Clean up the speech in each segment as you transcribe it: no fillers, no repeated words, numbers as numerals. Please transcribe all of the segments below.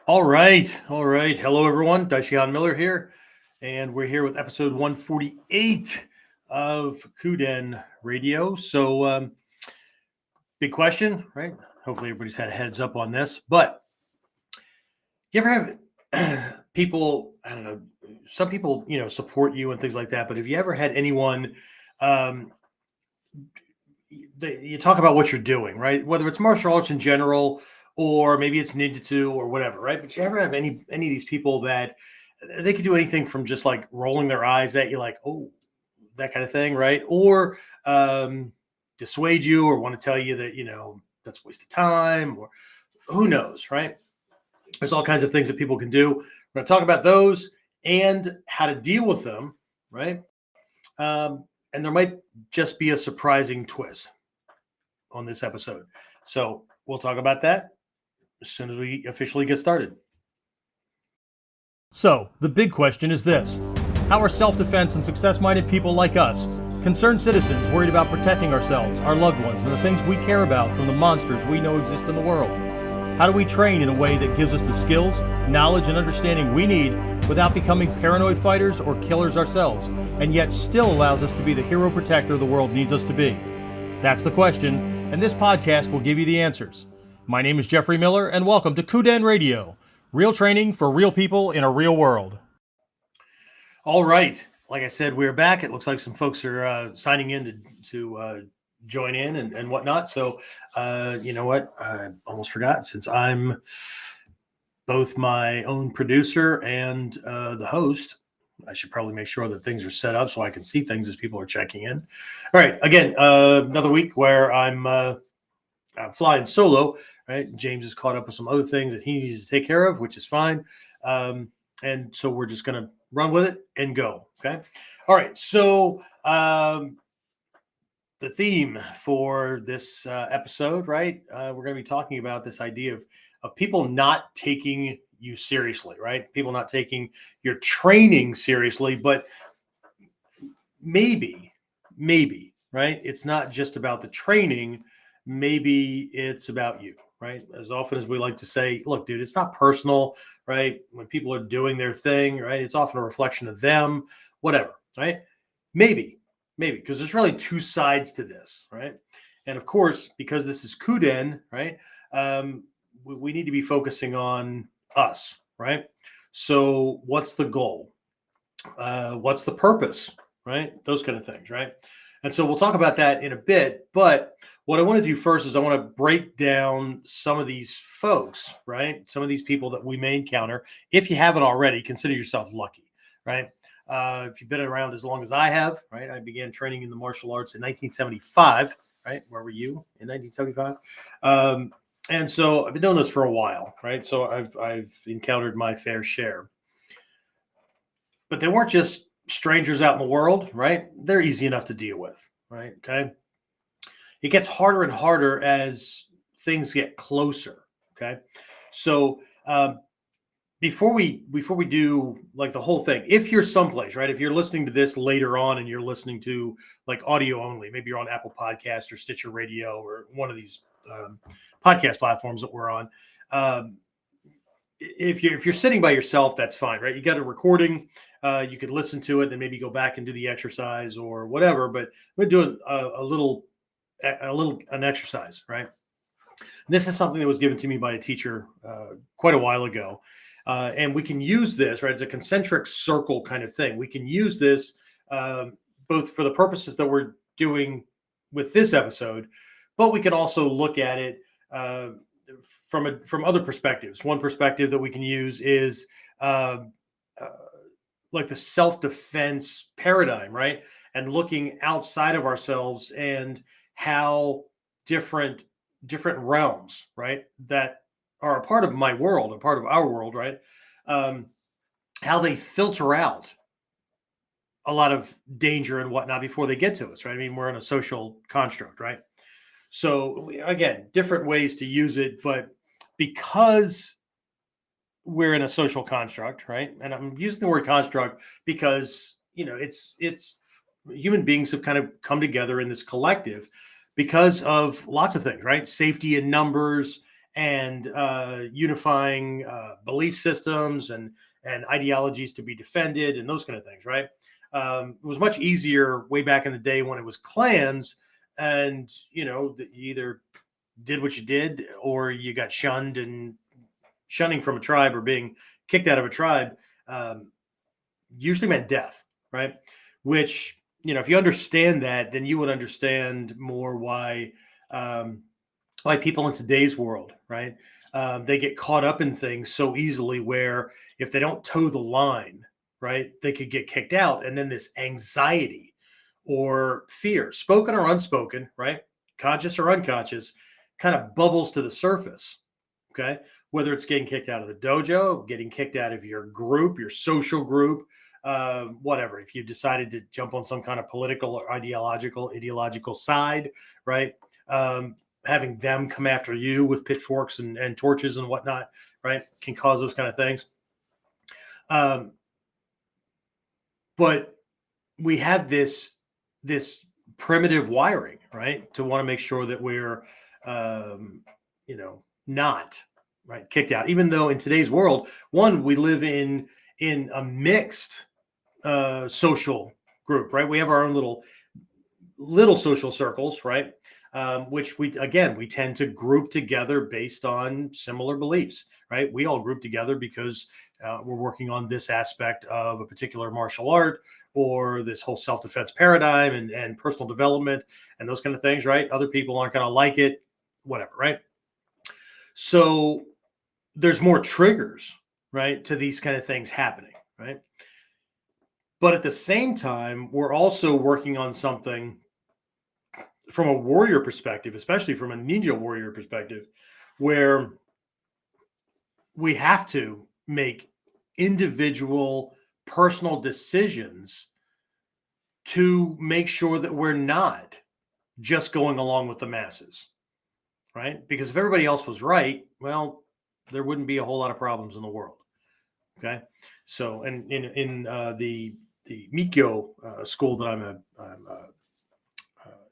All right. All right. Hello, everyone. Daishihan Miller here. And we're here with episode 148 of KUDEN Radio. So, big question, right? Hopefully, everybody's had a heads up on this. But you ever have people, I don't know, some people, support you and things like that. But have you ever had anyone, um, you talk about what you're doing, right? Whether it's martial arts in general, or maybe it's ninjutsu or whatever, right? But you ever have any of these people that they could do anything from just like rolling their eyes at you, like, oh, that kind of thing, right? Or dissuade you or want to tell you that, that's a waste of time, or who knows, right? There's all kinds of things that people can do. We're going to talk about those and how to deal with them, right? And there might just be a surprising twist on this episode. So we'll talk about that as soon as we officially get started. So, the big question is this: how are self-defense and success-minded people like us, concerned citizens worried about protecting ourselves, our loved ones, and the things we care about from the monsters we know exist in the world? How do we train in a way that gives us the skills, knowledge, and understanding we need without becoming paranoid fighters or killers ourselves, and yet still allows us to be the hero protector the world needs us to be? That's the question, and this podcast will give you the answers. My name is Jeffrey Miller, and welcome to KUDEN Radio. Real training for real people in a real world. All right. Like I said, we're back. It looks like some folks are signing in to join in and whatnot. So, you know what? I almost forgot, since I'm both my own producer and the host, I should probably make sure that things are set up so I can see things as people are checking in. All right. Again, another week where I'm flying solo. Right, James is caught up with some other things that he needs to take care of, which is fine. And so we're just going to run with it and go. Okay. All right. So the theme for this episode, right? We're going to be talking about this idea of people not taking you seriously, right? People not taking your training seriously, but maybe, right? It's not just about the training. Maybe it's about you. Right. As often as we like to say, look, dude, it's not personal, right? When people are doing their thing, right, it's often a reflection of them, whatever, right? Maybe, because there's really two sides to this, right? And of course, because this is KUDEN, right, we need to be focusing on us, right? So what's the goal? What's the purpose, right? Those kind of things, right? And so we'll talk about that in a bit. But what I want to do first is I want to break down some of these folks, right? Some of these people that we may encounter. If you haven't already, consider yourself lucky, right? If you've been around as long as I have, right? I began training in the martial arts in 1975, right? Where were you in 1975? And so I've been doing this for a while, right? So I've encountered my fair share. But they weren't just strangers out in the world, right? They're easy enough to deal with, right? Okay. It gets harder and harder as things get closer. Okay. So before we do like the whole thing, if you're someplace, right, if you're listening to this later on and you're listening to like audio only, maybe you're on Apple Podcast or Stitcher Radio or one of these podcast platforms that we're on. If you're sitting by yourself, that's fine, right? You got a recording, you could listen to it, then maybe go back and do the exercise or whatever. But we're doing an exercise, right? And this is something that was given to me by a teacher quite a while ago, and we can use this, right? It's a concentric circle kind of thing. We can use this both for the purposes that we're doing with this episode, but we can also look at it from other perspectives. One perspective that we can use is like the self-defense paradigm, right? And looking outside of ourselves and how different realms, right, that are a part of my world, a part of our world, right, how they filter out a lot of danger and whatnot before they get to us, right? I mean, we're in a social construct, right? So again, different ways to use it, but because we're in a social construct, right? And I'm using the word construct because, it's human beings have kind of come together in this collective because of lots of things, right? Safety in numbers and unifying belief systems and ideologies to be defended and those kind of things, right? It was much easier way back in the day when it was clans, and you either did what you did or you got shunned, and shunning from a tribe or being kicked out of a tribe usually meant death, right? Which, if you understand that, then you would understand more why people in today's world, right? They get caught up in things so easily where if they don't toe the line, right, they could get kicked out. And then this anxiety or fear, spoken or unspoken, right, conscious or unconscious, kind of bubbles to the surface. Okay. Whether it's getting kicked out of the dojo, getting kicked out of your group, your social group, whatever. If you decided to jump on some kind of political or ideological side, right? Having them come after you with pitchforks and torches and whatnot, right, can cause those kind of things. But we have this primitive wiring, right, to want to make sure that we're, not right kicked out. Even though in today's world, we live in a mixed social group, right? We have our own little social circles, right? Which we tend to group together based on similar beliefs, right? We all group together because we're working on this aspect of a particular martial art or this whole self-defense paradigm and personal development and those kind of things, right? Other people aren't going to like it, whatever, right? So there's more triggers, right, to these kind of things happening, right? But at the same time, we're also working on something from a warrior perspective, especially from a ninja warrior perspective, where we have to make individual personal decisions to make sure that we're not just going along with the masses, right? Because if everybody else was right, well, there wouldn't be a whole lot of problems in the world. Okay. So, and in the Mikyo school that I'm a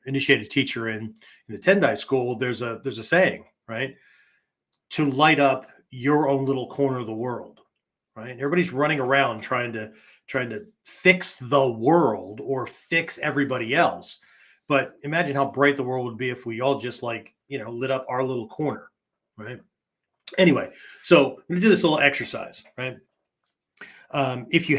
initiated teacher in the Tendai school, there's a saying, right? To light up your own little corner of the world, right? Everybody's running around trying to fix the world or fix everybody else. But imagine how bright the world would be if we all just lit up our little corner, right? Anyway, so I'm going to do this little exercise, right? If you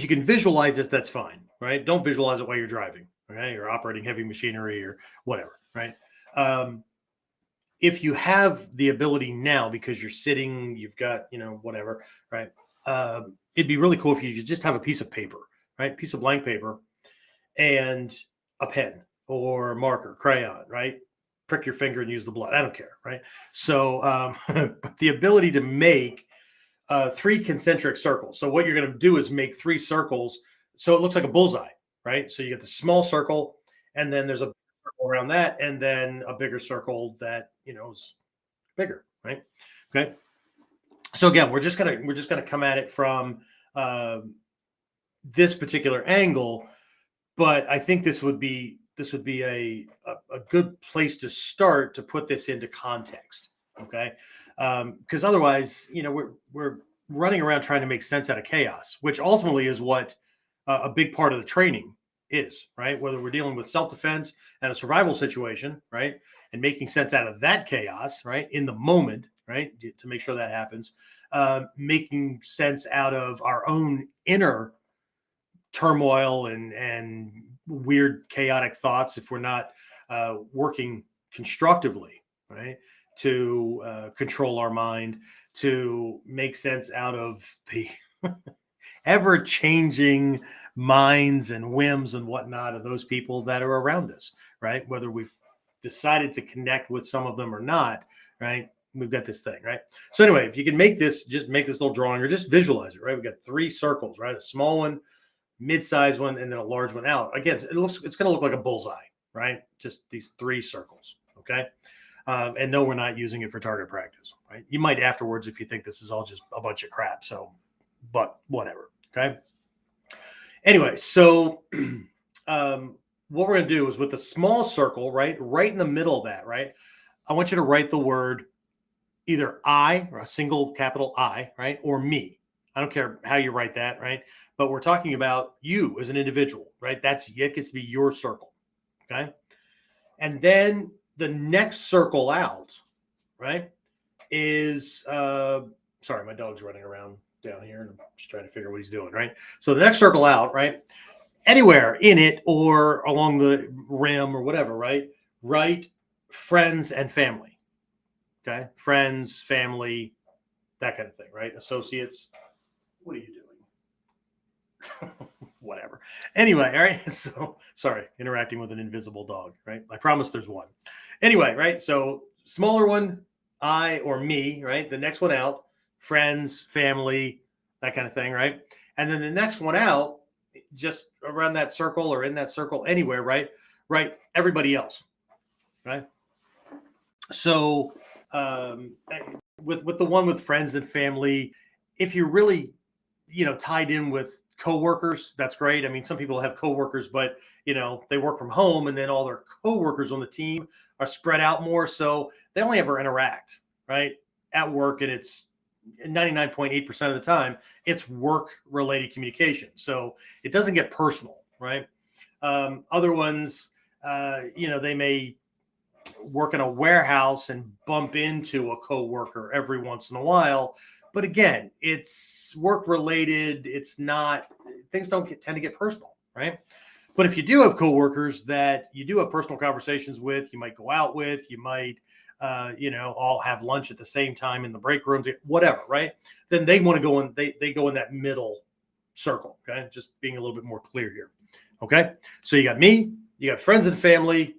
can visualize this, that's fine, right? Don't visualize it while you're driving, okay? You're operating heavy machinery or whatever, right? If you have the ability now, because you're sitting, you've got, whatever, right? It'd be really cool if you could just have a piece of paper, right? Piece of blank paper and a pen or marker, crayon, right? Prick your finger and use the blood. I don't care, right? So, but the ability to make 3 concentric circles. So what you're going to do is make 3 circles so it looks like a bullseye, right? So you get the small circle, and then there's a circle around that, and then a bigger circle that is bigger, right? Okay. So again, we're just gonna come at it from this particular angle, but I think this would be a good place to start to put this into context. Okay. Because otherwise, we're running around trying to make sense out of chaos, which ultimately is what a big part of the training is, right? Whether we're dealing with self-defense and a survival situation, right? And making sense out of that chaos, right? In the moment, right? To make sure that happens, making sense out of our own inner turmoil and weird chaotic thoughts if we're not working constructively, right? To control our mind, to make sense out of the ever-changing minds and whims and whatnot of those people that are around us, right? Whether we've decided to connect with some of them or not, right? We've got this thing, right? So anyway, if you can just make this little drawing or just visualize it, right? We've got 3 circles, right? A small one, mid-sized one, and then a large one out. Again, it's going to look like a bullseye, right? Just these 3 circles, okay? And no, we're not using it for target practice, right? You might afterwards if you think this is all just a bunch of crap. So, but whatever, okay? Anyway, so what we're going to do is with the small circle, right in the middle of that, right? I want you to write the word either I, or a single capital I, right? Or me. I don't care how you write that, right? But we're talking about you as an individual, right? It gets to be your circle. Okay. And then the next circle out, right, is sorry, my dog's running around down here and I'm just trying to figure what he's doing, right? So the next circle out, right, anywhere in it or along the rim or whatever, right? Write friends and family. Okay. Friends, family, that kind of thing, right? Associates. What are you doing? Whatever. Anyway, all right. So sorry, interacting with an invisible dog, right? I promise there's one. Anyway, right? So smaller one, I or me, right? The next one out, friends, family, that kind of thing, right? And then the next one out, just around that circle or in that circle anywhere, right? Right, everybody else, right? So with the one with friends and family, if you're really tied in with coworkers, that's great. I mean, some people have coworkers, but they work from home, and then all their coworkers on the team are spread out more, so they only ever interact right at work, and it's 99.8% of the time it's work related communication, so it doesn't get personal, right? Other ones, they may work in a warehouse and bump into a coworker every once in a while. But again, it's work related. It's not, things don't tend to get personal, right? But if you do have coworkers that you do have personal conversations with, you might go out with, you might, all have lunch at the same time in the break rooms, whatever, right? Then they want to go in, they go in that middle circle, okay? Just being a little bit more clear here, okay? So you got me, you got friends and family,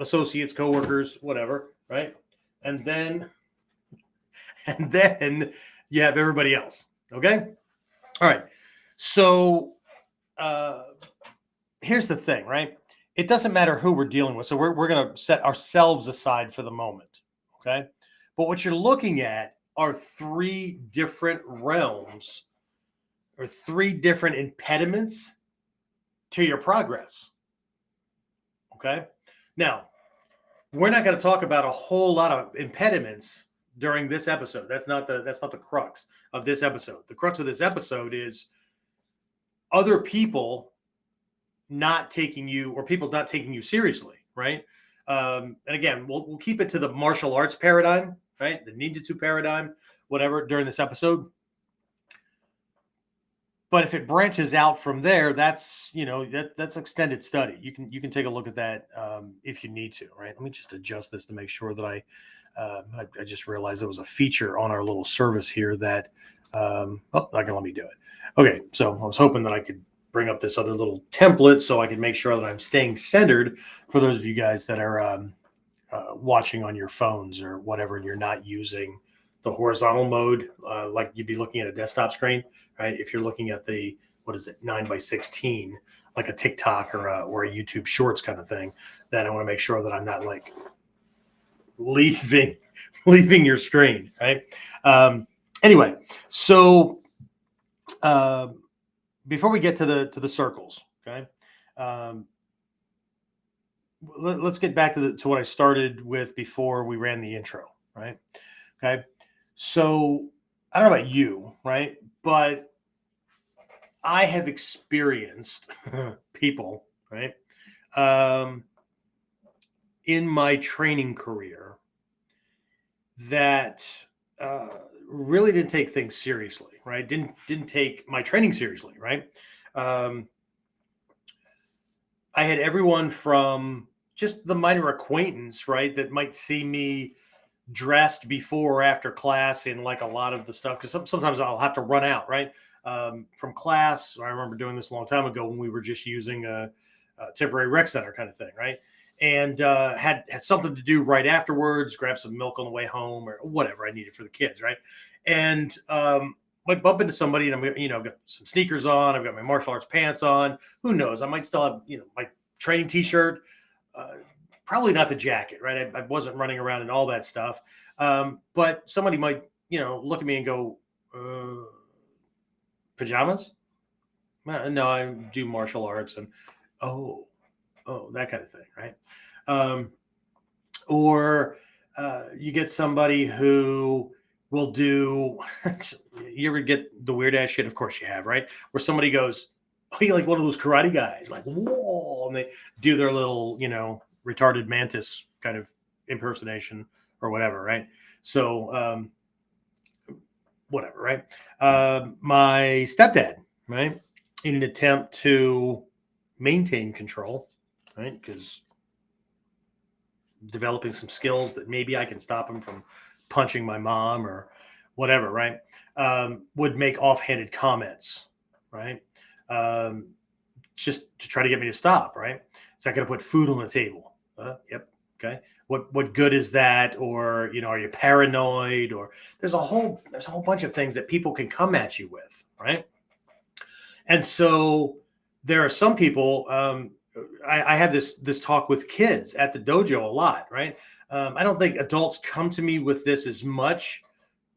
associates, coworkers, whatever, right? And then you have everybody else. Okay. All right. So here's the thing, right? It doesn't matter who we're dealing with. So we're going to set ourselves aside for the moment. Okay. But what you're looking at are three different realms or three different impediments to your progress. Okay. Now, we're not going to talk about a whole lot of impediments during this episode. That's not the crux of this episode. The crux of this episode is other people not taking you, or people not taking you seriously, right? And again, we'll keep it to the martial arts paradigm, right? The ninjutsu paradigm, whatever, during this episode. But if it branches out from there, that's that's extended study. You can take a look at that if you need to, right? Let me just adjust this to make sure that I just realized there was a feature on our little service here that not gonna let me do it. Okay, so I was hoping that I could bring up this other little template so I can make sure that I'm staying centered for those of you guys that are watching on your phones or whatever, and you're not using the horizontal mode like you'd be looking at a desktop screen. Right, if you're looking at the 9:16, like a TikTok or a YouTube Shorts kind of thing, then I want to make sure that I'm not like leaving your screen. Right. Anyway, so before we get to the circles, okay, let's get back to what I started with before we ran the intro. Right. Okay. So I don't know about you, right? But I have experienced people, right, in my training career that really didn't take things seriously, right? Didn't take my training seriously, right? I had everyone from just the minor acquaintance, right, that might see me dressed before or after class in like a lot of the stuff, because sometimes I'll have to run out, right, from class. I remember doing this a long time ago when we were just using a temporary rec center kind of thing, right, and had something to do right afterwards, grab some milk on the way home or whatever I needed for the kids, right, and like bump into somebody and I've got some sneakers on, I've got my martial arts pants on, who knows, I might still have my training t-shirt, probably not the jacket, right? I wasn't running around in all that stuff. But somebody might, look at me and go, pajamas? No, I do martial arts, and oh, that kind of thing, right? Or You get somebody who will do, you ever get the weird ass shit? Of course you have, right? Where somebody goes, oh, you like one of those karate guys, like, whoa, and they do their little, retarded mantis kind of impersonation or whatever, right? So, whatever, right? My stepdad, right, in an attempt to maintain control, right, because developing some skills that maybe I can stop him from punching my mom or whatever, right? Would make offhanded comments, right? Um, just to try to get me to stop, right? Is that going to put food on the table? Yep. Okay. What good is that? Or are you paranoid? Or there's a whole bunch of things that people can come at you with, right? And so there are some people. I have this talk with kids at the dojo a lot, right? I don't think adults come to me with this as much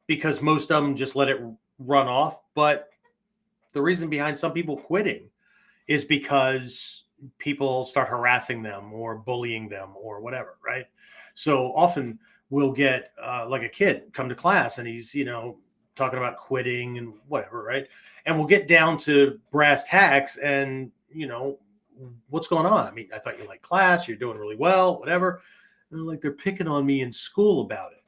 because most of them just let it run off. But the reason behind some people quitting is because people start harassing them or bullying them or whatever, right? So often we'll get like a kid come to class and he's, talking about quitting and whatever, right? And we'll get down to brass tacks and, what's going on? I mean, I thought you liked class, you're doing really well, whatever. And like they're picking on me in school about it.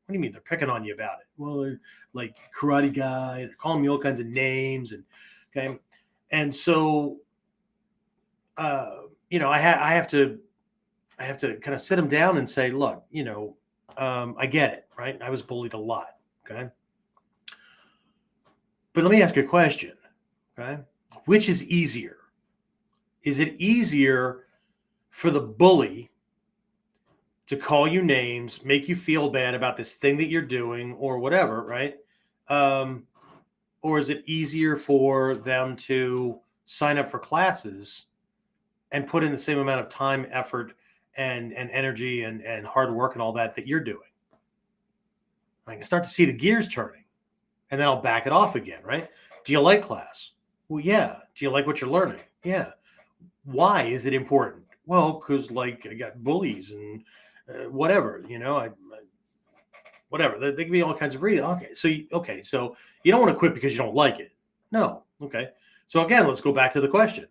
What do you mean they're picking on you about it? Well, they're like karate guy, they're calling me all kinds of names and okay. And so I have to kind of sit them down and say, look, I get it, right? I was bullied a lot. Okay. But let me ask you a question. Okay. Which is easier? Is it easier for the bully to call you names, make you feel bad about this thing that you're doing or whatever, right? Or is it easier for them to sign up for classes and put in the same amount of time, effort, and energy and hard work and all that you're doing? I can start to see the gears turning, and then I'll back it off again, right? Do you like class? Well, yeah. Do you like what you're learning? Yeah. Why is it important? Well, because like I got bullies and whatever, whatever. There can be all kinds of reasons. Okay, so you don't want to quit because you don't like it. No. Okay. So again, let's go back to the question.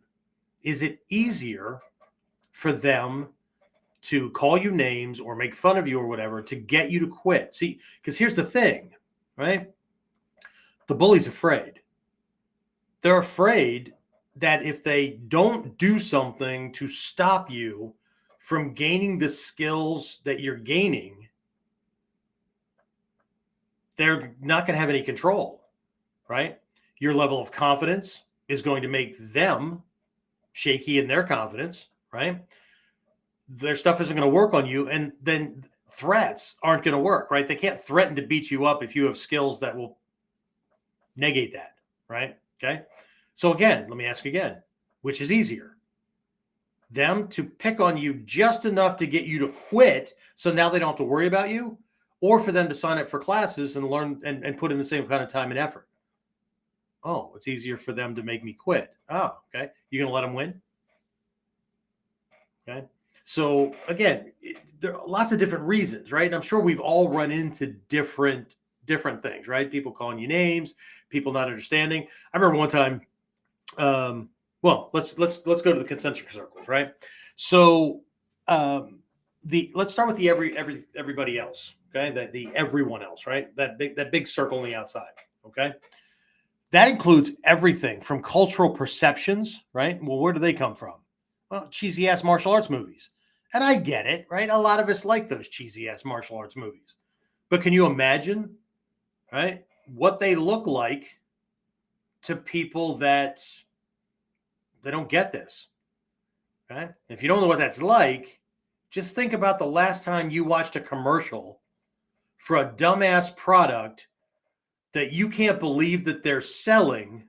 Is it easier for them to call you names or make fun of you or whatever to get you to quit? See, because here's the thing, right? The bully's afraid. They're afraid that if they don't do something to stop you from gaining the skills that you're gaining, they're not going to have any control, right? Your level of confidence is going to make them shaky in their confidence, right? Their stuff isn't going to work on you. And then threats aren't going to work, right? They can't threaten to beat you up if you have skills that will negate that, right? Okay. So again, let me ask again, which is easier? Them to pick on you just enough to get you to quit so now they don't have to worry about you, or for them to sign up for classes and learn and put in the same kind of time and effort? Oh, it's easier for them to make me quit. Oh, okay. You going to let them win? Okay. So again, there are lots of different reasons, right? And I'm sure we've all run into different things, right? People calling you names, people not understanding. I remember one time, well, let's go to the concentric circles, right? So let's start with the everybody else, okay? The everyone else, right? That big circle on the outside, okay? That includes everything from cultural perceptions, right? Well, where do they come from? Well, cheesy ass martial arts movies. And I get it, right? A lot of us like those cheesy ass martial arts movies. But can you imagine, right, what they look like to people that they don't get this? Right? If you don't know what that's like, just think about the last time you watched a commercial for a dumbass product that you can't believe that they're selling.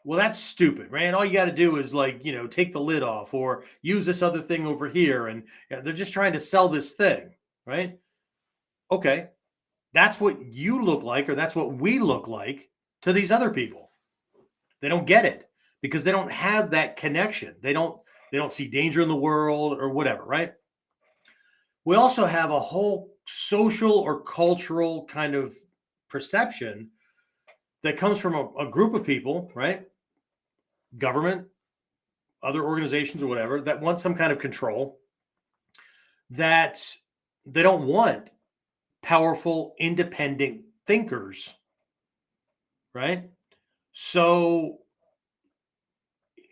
Well, that's stupid, right? And all you got to do is take the lid off or use this other thing over here. And they're just trying to sell this thing, right? Okay. That's what you look like, or that's what we look like to these other people. They don't get it because they don't have that connection. They don't see danger in the world or whatever, right? we also have a whole social or cultural kind of perception that comes from a group of people, right? Government, other organizations, or whatever, that want some kind of control, that they don't want powerful, independent thinkers, right? So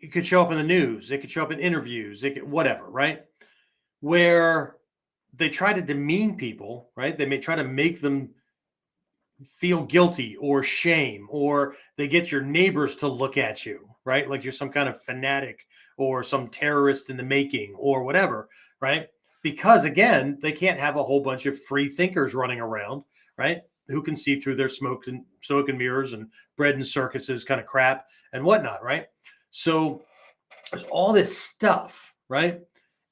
it could show up in the news, it could show up in interviews, it could whatever, right? Where they try to demean people, right? They may try to make them feel guilty or shame, or they get your neighbors to look at you, right? Like you're some kind of fanatic or some terrorist in the making or whatever, right? Because again, they can't have a whole bunch of free thinkers running around, right? Who can see through their smoke and mirrors and bread and circuses kind of crap and whatnot, right? So there's all this stuff, right?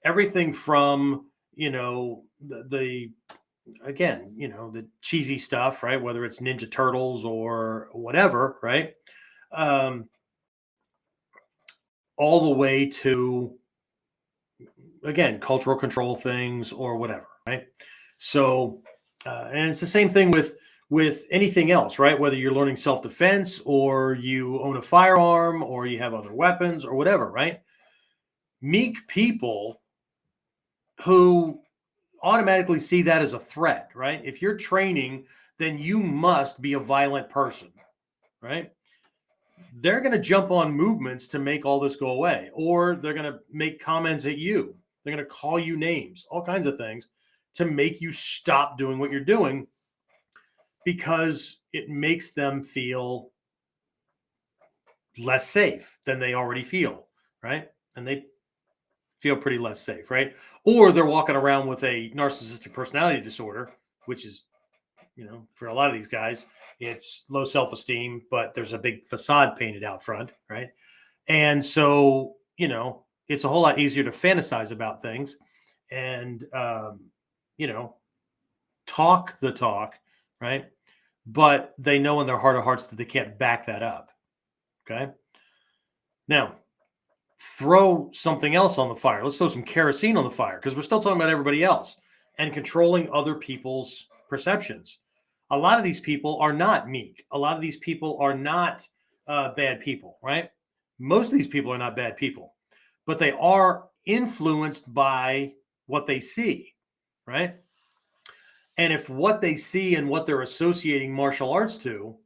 Everything from, the again, the cheesy stuff, right? Whether it's Ninja Turtles or whatever, right? Um, all the way to, again, cultural control things or whatever, right? So, and it's the same thing with anything else, right? Whether you're learning self-defense or you own a firearm or you have other weapons or whatever, right? Meek people who automatically see that as a threat, right? If you're training, then you must be a violent person, right? They're going to jump on movements to make all this go away, or they're going to make comments at you. They're going to call you names, all kinds of things to make you stop doing what you're doing because it makes them feel less safe than they already feel, right? And they feel pretty less safe, right? Or they're walking around with a narcissistic personality disorder, which is, for a lot of these guys, it's low self-esteem, but there's a big facade painted out front, right? And so, it's a whole lot easier to fantasize about things and, talk the talk, right? But they know in their heart of hearts that they can't back that up. Okay. Now, throw something else on the fire. Let's throw some kerosene on the fire because we're still talking about everybody else and controlling other people's perceptions. A lot of these people are not meek. A lot of these people are not bad people, right? Most of these people are not bad people, but they are influenced by what they see, right? And if what they see and what they're associating martial arts to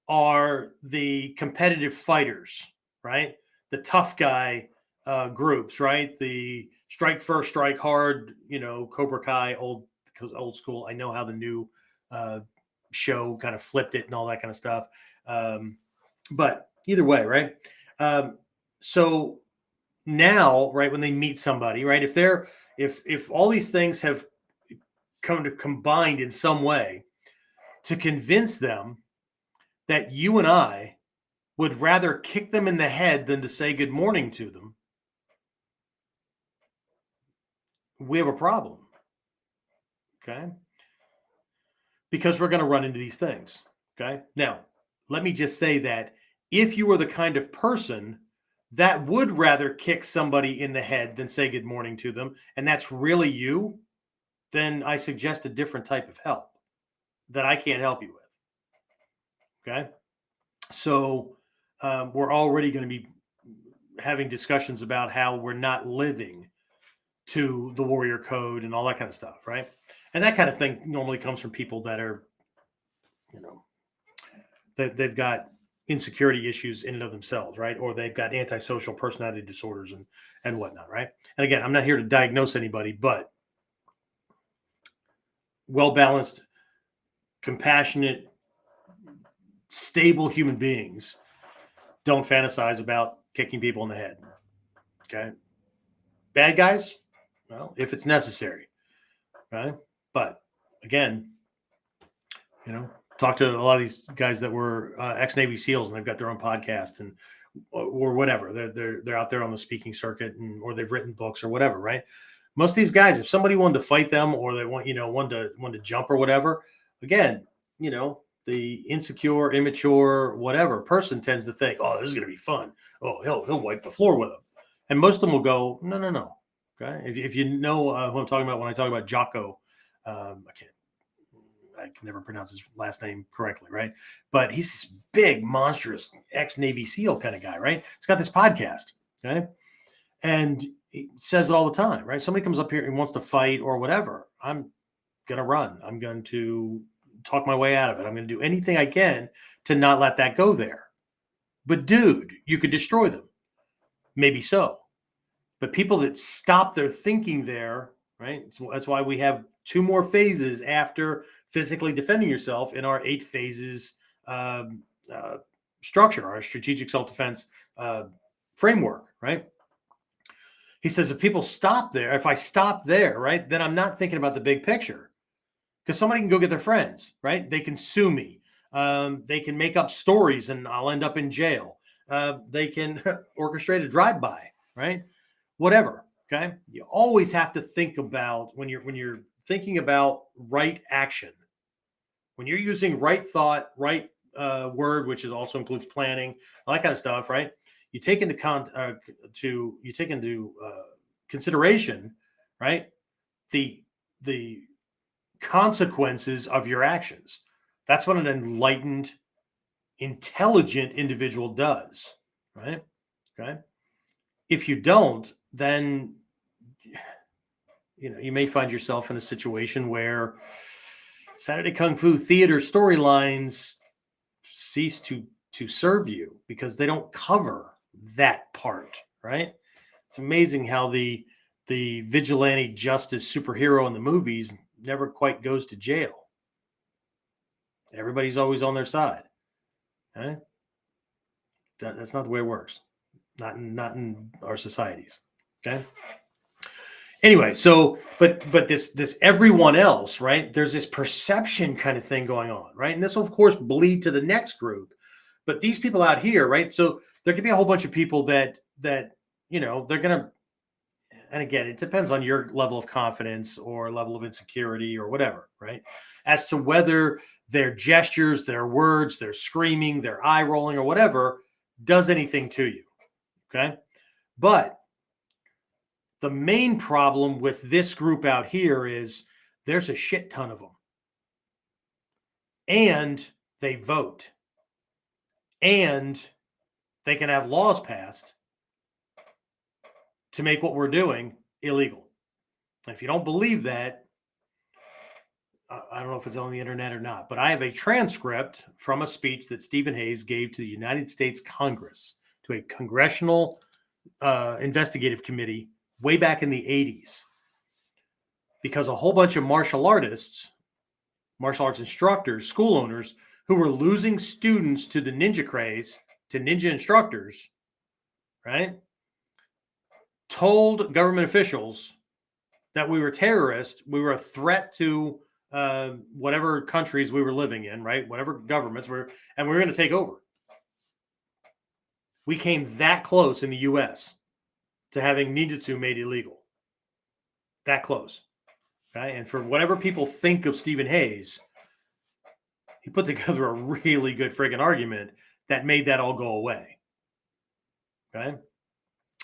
are the competitive fighters, right? The tough guy groups, right? The strike first, strike hard, Cobra Kai, old school. I know how the new show kind of flipped it and all that kind of stuff. But either way, right? So now, right, when they meet somebody, right, if all these things have come to combined in some way to convince them that you and I would rather kick them in the head than to say good morning to them, we have a problem. Okay. Because we're going to run into these things. Okay. Now, let me just say that if you were the kind of person that would rather kick somebody in the head than say good morning to them, and that's really you, then I suggest a different type of help that I can't help you with. Okay. So we're already going to be having discussions about how we're not living to the warrior code and all that kind of stuff, right? And that kind of thing normally comes from people that are, that they've got insecurity issues in and of themselves, right? Or they've got antisocial personality disorders and whatnot, right? And again, I'm not here to diagnose anybody, but well-balanced, compassionate, stable human beings don't fantasize about kicking people in the head. Okay. Bad guys, well, if it's necessary, right? But again, talk to a lot of these guys that were ex-Navy SEALs and they've got their own podcast and or whatever. They're out there on the speaking circuit or they've written books or whatever, right? Most of these guys, if somebody wanted to fight them or they want, wanted to jump or whatever, again, the insecure, immature, whatever person tends to think, oh, this is going to be fun. Oh, he'll wipe the floor with them. And most of them will go, no. Okay. If you know who I'm talking about when I talk about Jocko, I can never pronounce his last name correctly, right? But he's this big, monstrous ex-Navy SEAL kind of guy, right? He's got this podcast, okay? And he says it all the time, right? Somebody comes up here and wants to fight or whatever. I'm going to run. I'm going to talk my way out of it. I'm going to do anything I can to not let that go there. But dude, you could destroy them. Maybe so. But people that stop their thinking there, right? So that's why we have 2 more phases after physically defending yourself in our 8 phases structure, our strategic self-defense framework, right? He says, if people stop there, if I stop there, right, then I'm not thinking about the big picture, because somebody can go get their friends, right? They can sue me. They can make up stories and I'll end up in jail. They can orchestrate a drive-by, right? Whatever. Okay. You always have to think about when you're thinking about right action, when you're using right thought, right word, which also includes planning, all that kind of stuff, right? You take into consideration, right, the consequences of your actions. That's what an enlightened, intelligent individual does, right? Okay. If you don't, then you may find yourself in a situation where Saturday Kung Fu theater storylines cease to serve you because they don't cover that part, right? It's amazing how the vigilante justice superhero in the movies never quite goes to jail. Everybody's always on their side. Okay? That's not the way it works. Not in our societies. Okay. Anyway, so but this everyone else, right? There's this perception kind of thing going on, right? And this will of course bleed to the next group. But these people out here, right? So there could be a whole bunch of people that they're gonna, and again, it depends on your level of confidence or level of insecurity or whatever, right? As to whether their gestures, their words, their screaming, their eye rolling, or whatever does anything to you. Okay. But the main problem with this group out here is there's a shit ton of them. And they vote. And they can have laws passed to make what we're doing illegal. And if you don't believe that, I don't know if it's on the internet or not, but I have a transcript from a speech that Stephen Hayes gave to the United States Congress, to a congressional investigative committee way back in the 80s, because a whole bunch of martial artists, martial arts instructors, school owners who were losing students to the ninja craze, to ninja instructors, right, told government officials that we were terrorists, we were a threat to whatever countries we were living in, right, whatever governments were, and we were going to take over. We came that close in the U.S. to having ninjutsu made illegal. That close. Okay? And for whatever people think of Stephen Hayes, he put together a really good friggin' argument that made that all go away. Okay?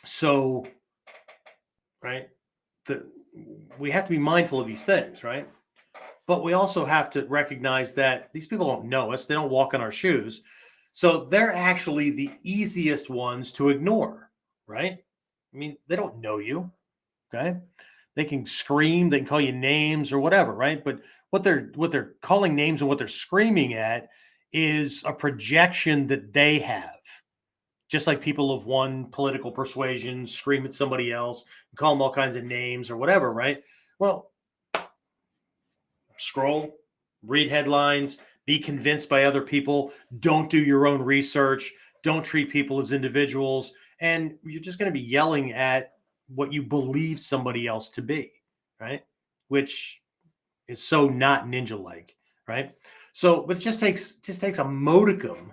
So, right, we have to be mindful of these things, right? But we also have to recognize that these people don't know us. They don't walk in our shoes. So they're actually the easiest ones to ignore, right? I mean, they don't know you, okay? They can scream, they can call you names or whatever, right? But what they're calling names and what they're screaming at is a projection that they have. Just like people of one political persuasion scream at somebody else, call them all kinds of names or whatever, right? Well, scroll, read headlines, be convinced by other people, don't do your own research, don't treat people as individuals, and you're just going to be yelling at what you believe somebody else to be, right? Which is so not ninja-like, right? So, but it just takes a modicum,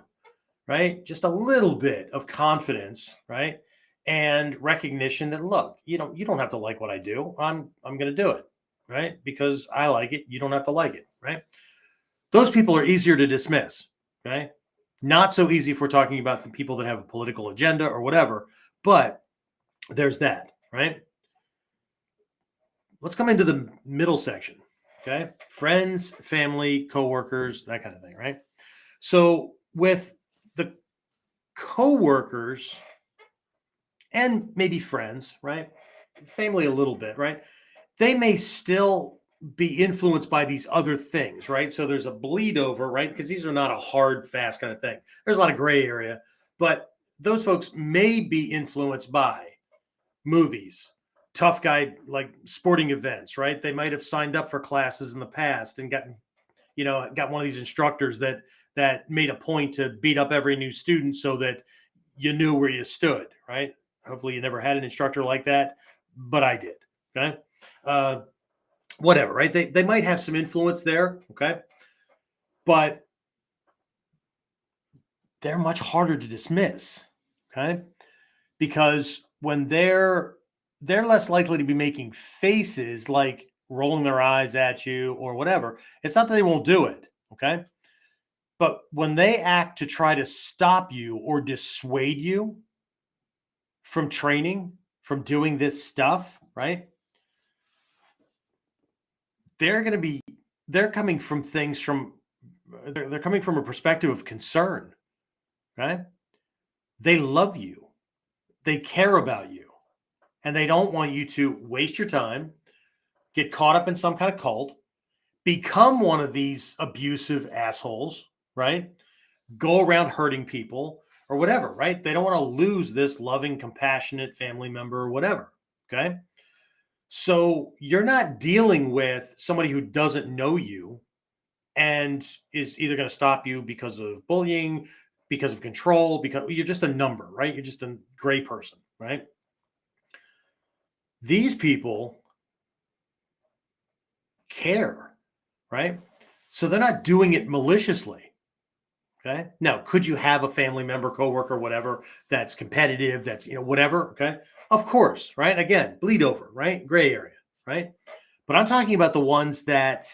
right? Just a little bit of confidence, right? And recognition that, look, you don't have to like what I do. I'm going to do it, right? Because I like it. You don't have to like it, right? Those people are easier to dismiss, okay? Not so easy if we're talking about the people that have a political agenda or whatever, but there's that, right? let's come into the middle section. Okay. Friends, family, coworkers, that kind of thing, right? So with the coworkers and maybe friends, right? Family a little bit, right? They may still be influenced by these other things, right? So there's a bleed over, right? Because these are not a hard, fast kind of thing. There's a lot of gray area, but those folks may be influenced by movies, tough guy like sporting events, right? They might have signed up for classes in the past and got one of these instructors that made a point to beat up every new student so that you knew where you stood, right? Hopefully you never had an instructor like that, but I did. Okay. Uh, Whatever, right? They might have some influence there. Okay. But they're much harder to dismiss. Okay. Because when they're less likely to be making faces like rolling their eyes at you or whatever. It's not that they won't do it. Okay. But when they act to try to stop you or dissuade you from training, from doing this stuff, right? They're going to be, they're coming from things from, they're coming from a perspective of concern, right? They love you, they care about you, and they don't want you to waste your time, get caught up in some kind of cult, become one of these abusive assholes, right? Go around hurting people or whatever, right? They don't want to lose this loving, compassionate family member or whatever. Okay. So you're not dealing with somebody who doesn't know you and is either going to stop you because of bullying, because of control, because you're just a number, right? You're just a gray person, right? These people care, right? So they're not doing it maliciously. Okay. Now, could you have a family member, coworker, whatever, that's competitive, that's, whatever. Okay. Of course. Right. Again, bleed over, right? Gray area. Right. But I'm talking about the ones that,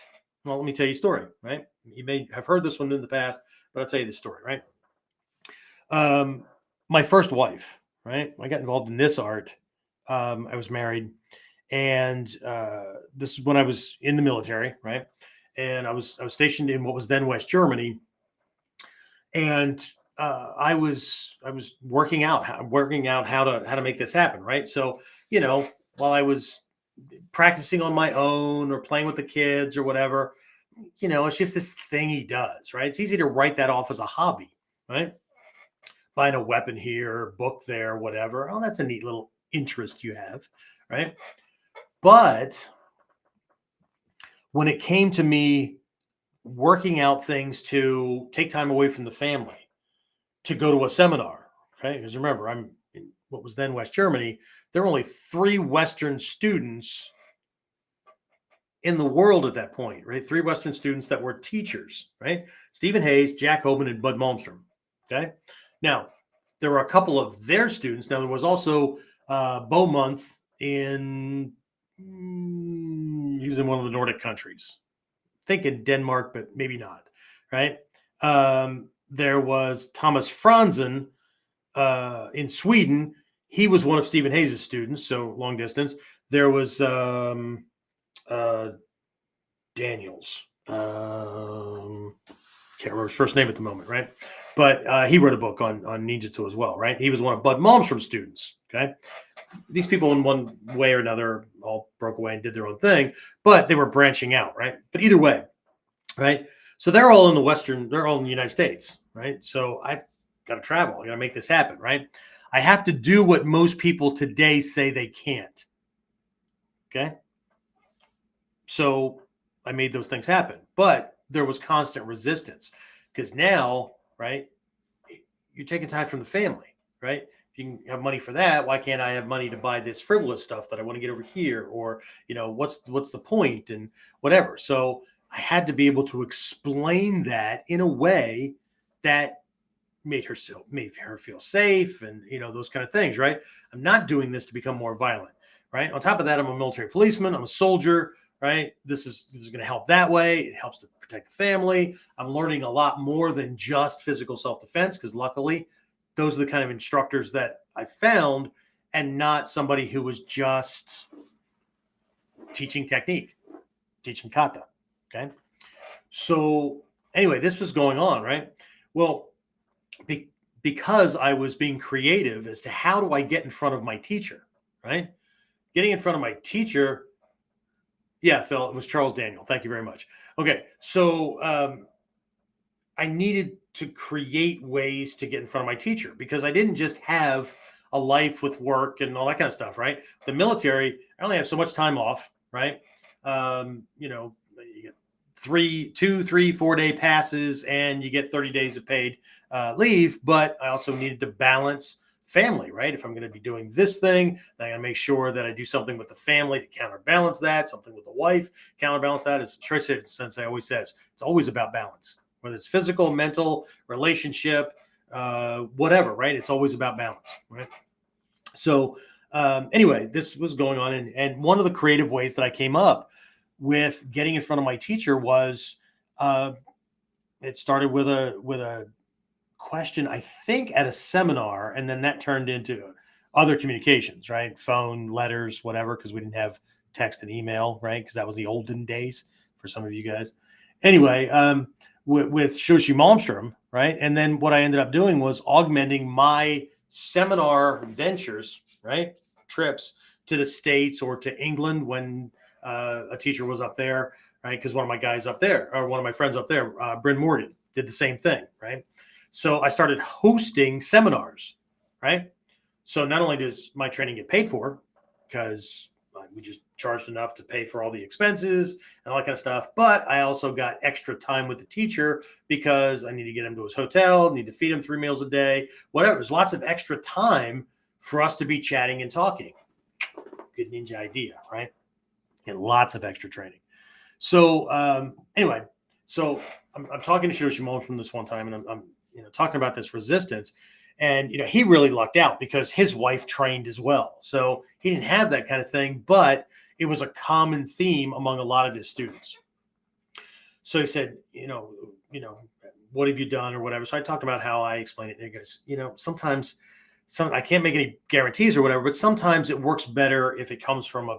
well, let me tell you a story, right? You may have heard this one in the past, but I'll tell you the story, right? My first wife, right? I got involved in this art. I was married, and this is when I was in the military, right? And I was stationed in what was then West Germany, and I was working out how to make this happen, right? So while I was practicing on my own or playing with the kids or whatever, it's just this thing he does, right? It's easy to write that off as a hobby, right? Buying a weapon here, book there, whatever. Oh, that's a neat little interest you have, right? But when it came to me working out things to take time away from the family, to go to a seminar, okay? Because remember, I'm in what was then West Germany. There were only 3 Western students in the world at that point, right? 3 Western students that were teachers, right? Stephen Hayes, Jack Hoban, and Bud Malmstrom, okay? Now, there were a couple of their students. Now, there was also Bo Month he was in one of the Nordic countries. Thinking Denmark, but maybe not, right? There was Thomas Franzen in Sweden. He was one of Stephen Hayes' students, so long distance. There was Daniels. Can't remember his first name at the moment, right? But he wrote a book on ninjutsu as well, right? He was one of Bud Malmstrom's students, okay? These people in one way or another all broke away and did their own thing, but they were branching out, right? But either way, right? So they're all in the United States, right? So I've got to travel. I got to make this happen, right? I have to do what most people today say they can't. Okay. So I made those things happen, but there was constant resistance because now, right, you're taking time from the family, right? You can have money for that. Why can't I have money to buy this frivolous stuff that I want to get over here? Or, what's the point and whatever. So I had to be able to explain that in a way that made her feel safe and, those kind of things, right? I'm not doing this to become more violent, right? On top of that, I'm a military policeman. I'm a soldier, right? This is going to help that way. It helps to protect the family. I'm learning a lot more than just physical self-defense because luckily those are the kind of instructors that I found and not somebody who was just teaching technique, teaching kata. Okay. So anyway, this was going on, right? Well, because I was being creative as to how do I get in front of my teacher, right? Getting in front of my teacher. Yeah, Phil, it was Charles Daniel. Thank you very much. Okay. So I needed to create ways to get in front of my teacher because I didn't just have a life with work and all that kind of stuff, right? The military, I only have so much time off, right? You know, you get 2, 3, 4 day passes and you get 30 days of paid leave. But I also needed to balance family, right? If I'm going to be doing this thing, then I got to make sure that I do something with the family to counterbalance that, something with the wife, counterbalance that. As Tricia Sensei always says, it's always about balance, whether it's physical, mental, relationship, whatever, right? It's always about balance, right? So anyway, this was going on. And one of the creative ways that I came up with getting in front of my teacher was it started with a question, I think, at a seminar, and then that turned into other communications, right? Phone, letters, whatever, because we didn't have text and email, right? Because that was the olden days for some of you guys. Anyway, with Shoshi Malmstrom, right? And then what I ended up doing was augmenting my seminar ventures, right? Trips to the States or to England when a teacher was up there, right? Because one of my guys up there, or one of my friends up there, Bryn Morgan, did the same thing, right? So I started hosting seminars, right? So not only does my training get paid for, because we just charged enough to pay for all the expenses and all that kind of stuff, but I also got extra time with the teacher because I need to get him to his hotel, need to feed him 3 meals a day, whatever. There's lots of extra time for us to be chatting and talking. Good ninja idea, right? And lots of extra training. So anyway, so I'm talking to Shoshi Malmstrom from this one time, and I'm talking about this resistance. And, he really lucked out because his wife trained as well. So he didn't have that kind of thing, but it was a common theme among a lot of his students. So he said, what have you done or whatever? So I talked about how I explained it. And he goes, sometimes I can't make any guarantees or whatever, but sometimes it works better if it comes from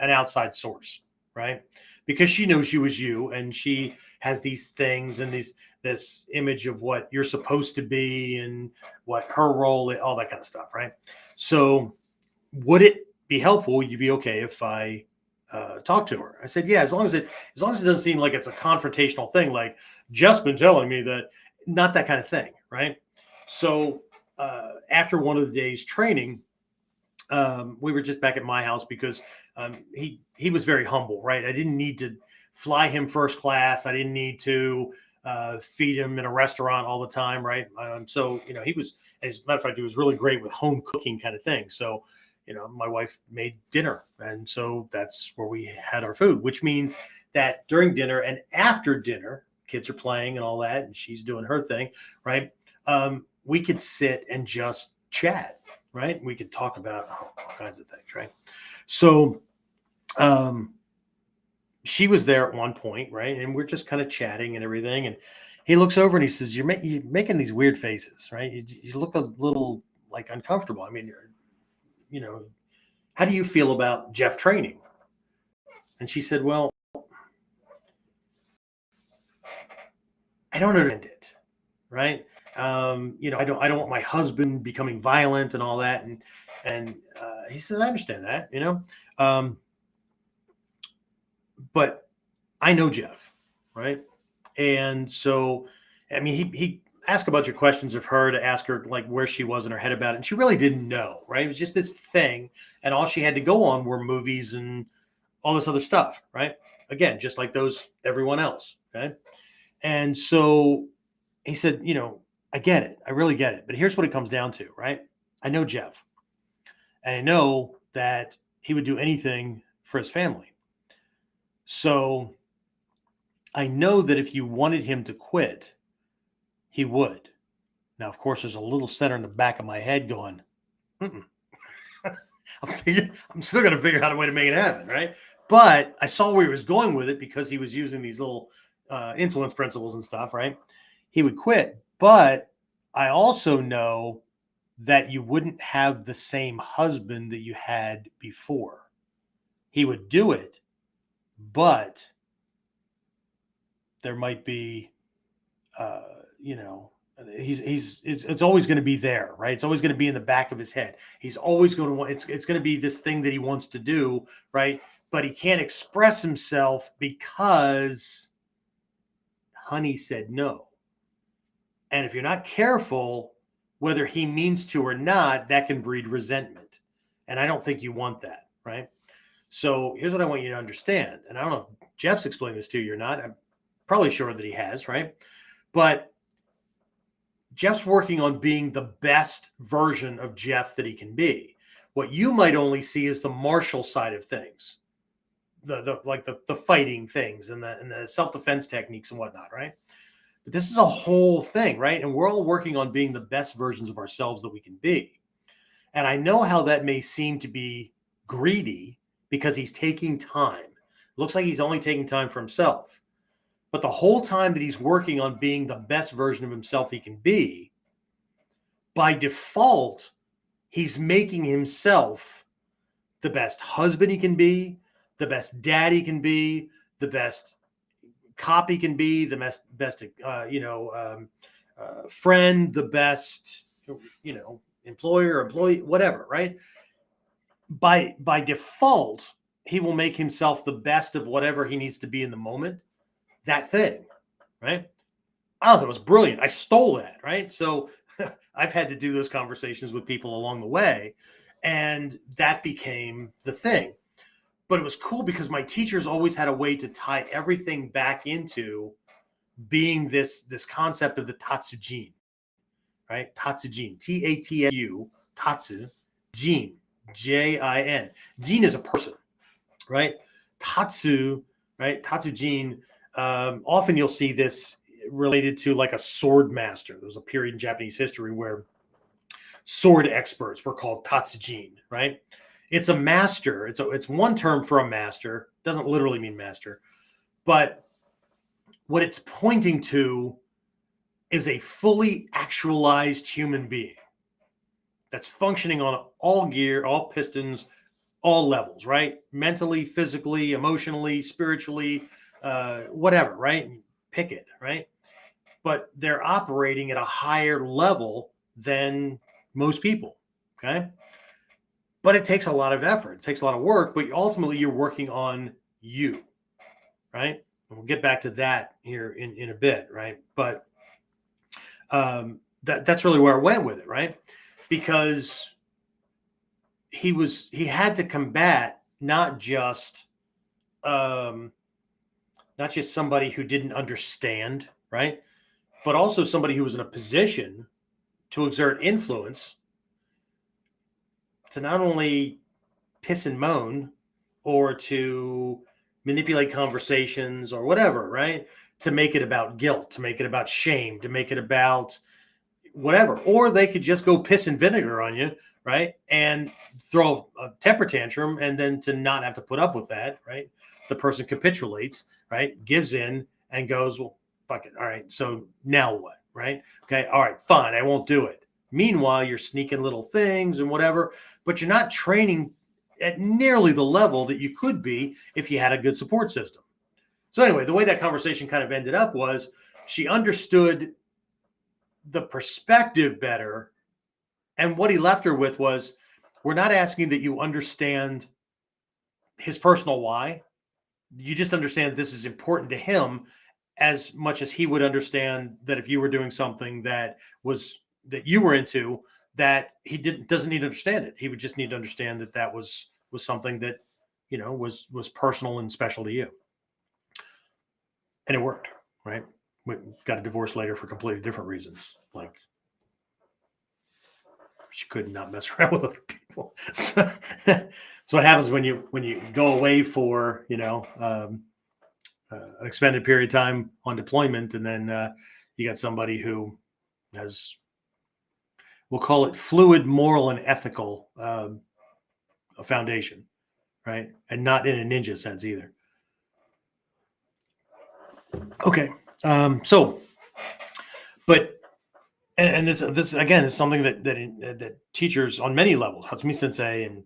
an outside source, right? Because she knows you as you, and she has these things and this image of what you're supposed to be and what her role is, all that kind of stuff, right? So would it be helpful? You'd be okay if I talk to her? I said, yeah, as long as it doesn't seem like it's a confrontational thing, like Jeff's been telling me that, not that kind of thing, right? So after one of the days training, we were just back at my house because he was very humble, right? I didn't need to fly him first class. I didn't need to feed him in a restaurant all the time, right? So he was, as a matter of fact, he was really great with home cooking kind of thing. So my wife made dinner, and so that's where we had our food, which means that during dinner and after dinner, kids are playing and all that, and she's doing her thing, right? We could sit and just chat, right? We could talk about all kinds of things, right? So she was there at one point, right? And we're just kind of chatting and everything. And he looks over and he says, you're making these weird faces, right? You look a little like uncomfortable. I mean, how do you feel about Jeff training? And she said, well, I don't understand it, right? I don't want my husband becoming violent and all that. And he says, I understand that, but I know Jeff, right? And so, I mean, he asked a bunch of questions of her to ask her like where she was in her head about it. And she really didn't know, right? It was just this thing. And all she had to go on were movies and all this other stuff, right? Again, just like everyone else, okay? And so he said, I get it. I really get it. But here's what it comes down to, right? I know Jeff. And I know that he would do anything for his family. So I know that if you wanted him to quit, he would. Now, of course, there's a little center in the back of my head going, I'm still going to figure out a way to make it happen, right? But I saw where he was going with it because he was using these little influence principles and stuff, right? He would quit. But I also know that you wouldn't have the same husband that you had before. he would do it, but there might be, it's always going to be there, right? It's always going to be in the back of his head. He's always going to want, it's going to be this thing that he wants to do, right? But he can't express himself because honey said no. And if you're not careful, whether he means to or not, that can breed resentment. And I don't think you want that, right? So here's what I want you to understand. And I don't know if Jeff's explained this to you or not. I'm probably sure that he has, right? But Jeff's working on being the best version of Jeff that he can be. What you might only see is the martial side of things, the fighting things and the self-defense techniques and whatnot, right? But this is a whole thing, right? And we're all working on being the best versions of ourselves that we can be. And I know how that may seem to be greedy because he's taking time. Looks like he's only taking time for himself. But the whole time that he's working on being the best version of himself he can be, by default, he's making himself the best husband he can be, the best dad he can be, the best cop he can be, the best friend, the best, employer, employee, whatever, right? By default, he will make himself the best of whatever he needs to be in the moment. That thing, right? Oh, that was brilliant. I stole that, right? So I've had to do those conversations with people along the way, and that became the thing. But it was cool because my teachers always had a way to tie everything back into being this concept of the Tatsujin, right? Tatsujin, T-A-T-S-U, Tatsu, Jin, J-I-N. Jin is a person, right? Tatsu, right? Tatsujin. Often you'll see this related to like a sword master. There was a period in Japanese history where sword experts were called tatsujin, right? It's a master. It's one term for a master. Doesn't literally mean master, but what it's pointing to is a fully actualized human being that's functioning on all gear, all pistons, all levels, right? Mentally, physically, emotionally, spiritually, whatever, right? Pick it, right? But they're operating at a higher level than most people, okay? But it takes a lot of effort. It takes a lot of work, but ultimately you're working on you, right? And we'll get back to that here in a bit, right? But that's really where I went with it, right? Because he had to combat not just somebody who didn't understand, right? But also somebody who was in a position to exert influence to not only piss and moan or to manipulate conversations or whatever, right? To make it about guilt, to make it about shame, to make it about whatever. Or they could just go piss and vinegar on you, right? And throw a temper tantrum and then to not have to put up with that, right? The person capitulates, right? Gives in and goes, well, fuck it. All right. So now what, right? Okay. All right, fine. I won't do it. Meanwhile, you're sneaking little things and whatever, but you're not training at nearly the level that you could be if you had a good support system. So anyway, the way that conversation kind of ended up was she understood the perspective better. And what he left her with was, we're not asking that you understand his personal why. You just understand this is important to him as much as he would understand that if you were doing something that you were into, that he doesn't need to understand it. He would just need to understand that was something that, was personal and special to you. And it worked, right? We got a divorce later for completely different reasons. Like, she could not mess around with other people. So what happens when you go away for, an extended period of time on deployment, and then you got somebody who has, we'll call it fluid, moral, and ethical foundation, right? And not in a ninja sense either. Okay. And this again is something that teachers on many levels, Hatsumi Sensei and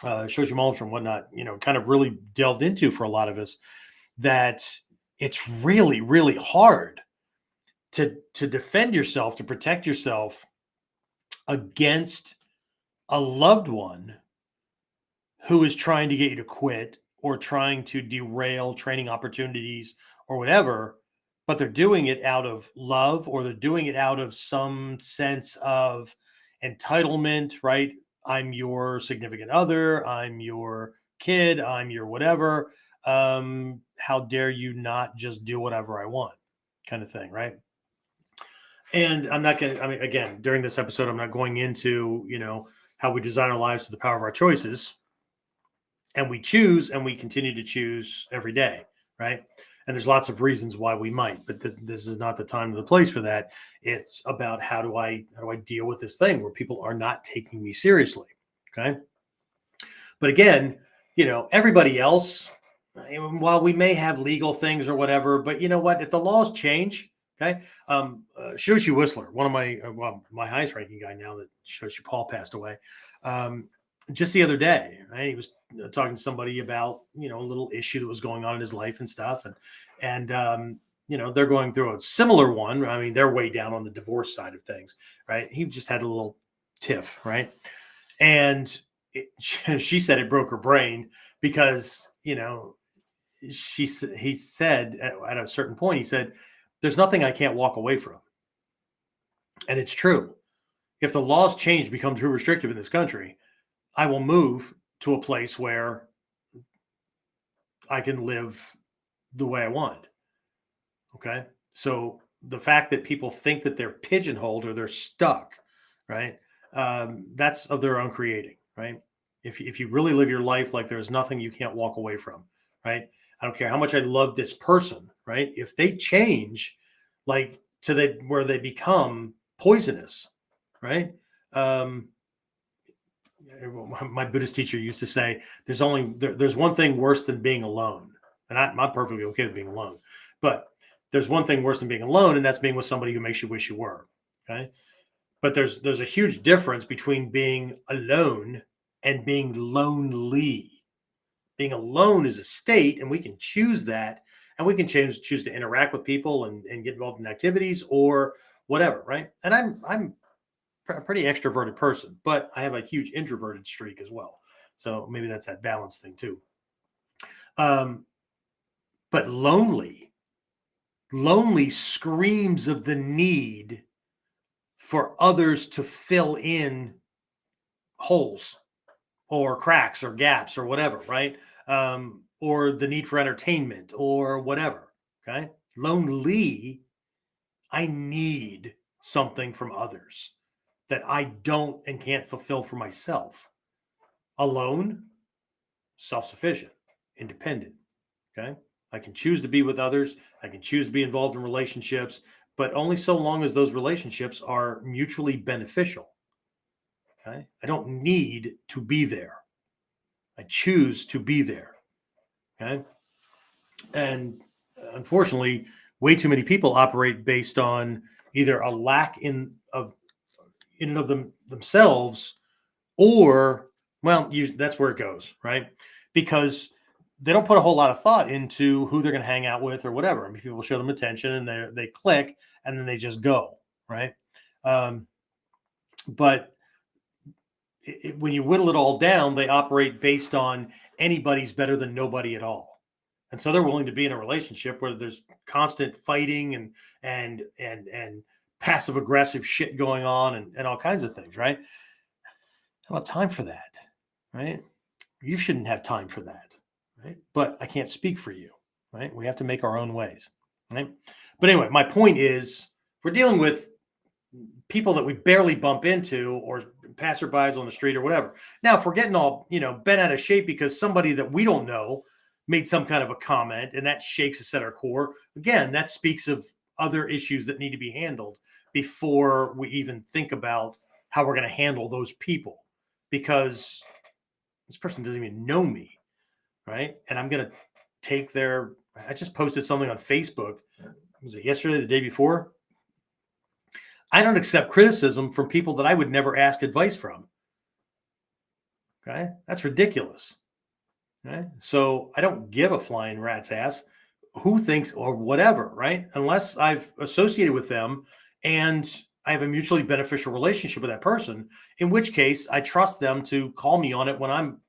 social moments and whatnot, kind of really delved into for a lot of us, that it's really, really hard to defend yourself, to protect yourself against a loved one who is trying to get you to quit or trying to derail training opportunities or whatever, but they're doing it out of love, or they're doing it out of some sense of entitlement, right? I'm your significant other, I'm your kid, I'm your whatever. How dare you not just do whatever I want, kind of thing, right? And I'm not going to, I mean, again, during this episode, I'm not going into, how we design our lives to the power of our choices. And we choose, and we continue to choose every day, right? And there's lots of reasons why we might, but this is not the time or the place for that. It's about how do I deal with this thing where people are not taking me seriously, okay? But again, everybody else, while we may have legal things or whatever, but you know what? If the laws change, okay. Shoshi Whistler, one of my highest ranking guy now that Shoshi Paul passed away, just the other day, right? He was talking to somebody about, a little issue that was going on in his life and stuff. And they're going through a similar one. I mean, they're way down on the divorce side of things, right? He just had a little tiff, right? And she said it broke her brain because, he said at a certain point, he said, there's nothing I can't walk away from. And it's true. If the laws change, become too restrictive in this country, I will move to a place where I can live the way I want. Okay. So the fact that people think that they're pigeonholed or they're stuck, right? That's of their own creating, right? If you really live your life like there's nothing you can't walk away from, right? I don't care how much I love this person, right? If they change, like where they become poisonous, right? My Buddhist teacher used to say, there's one thing worse than being alone. And I'm perfectly okay with being alone, but there's one thing worse than being alone, and that's being with somebody who makes you wish you were. Okay. But there's a huge difference between being alone and being lonely. Being alone is a state, and we can choose that, and we can choose to interact with people and get involved in activities or whatever, right? And I'm a pretty extroverted person, but I have a huge introverted streak as well. So maybe that's that balance thing too. But lonely screams of the need for others to fill in holes or cracks or gaps or whatever, right? Or the need for entertainment or whatever, okay? Lonely, I need something from others that I don't and can't fulfill for myself. Alone, self-sufficient, independent, okay? I can choose to be with others. I can choose to be involved in relationships, but only so long as those relationships are mutually beneficial, okay? I don't need to be there. I choose to be there, okay? And unfortunately, way too many people operate based on either a lack in and of themselves, or that's where it goes, right? Because they don't put a whole lot of thought into who they're going to hang out with or whatever. I mean, people show them attention and they click and then they just go, right? But when you whittle it all down, they operate based on anybody's better than nobody at all. And so they're willing to be in a relationship where there's constant fighting and passive aggressive shit going on and all kinds of things, right? I don't have time for that, right? You shouldn't have time for that, right? But I can't speak for you, right? We have to make our own ways, right? But anyway, my point is, we're dealing with people that we barely bump into or passerbys on the street or whatever. Now, if we're getting all, bent out of shape because somebody that we don't know made some kind of a comment and that shakes us at our core, again, that speaks of other issues that need to be handled before we even think about how we're going to handle those people, because this person doesn't even know me, right? And I'm going to take I just posted something on Facebook. Was it yesterday, the day before? I don't accept criticism from people that I would never ask advice from. Okay. That's ridiculous. Okay. So I don't give a flying rat's ass who thinks or whatever, right? Unless I've associated with them and I have a mutually beneficial relationship with that person, in which case I trust them to call me on it when I'm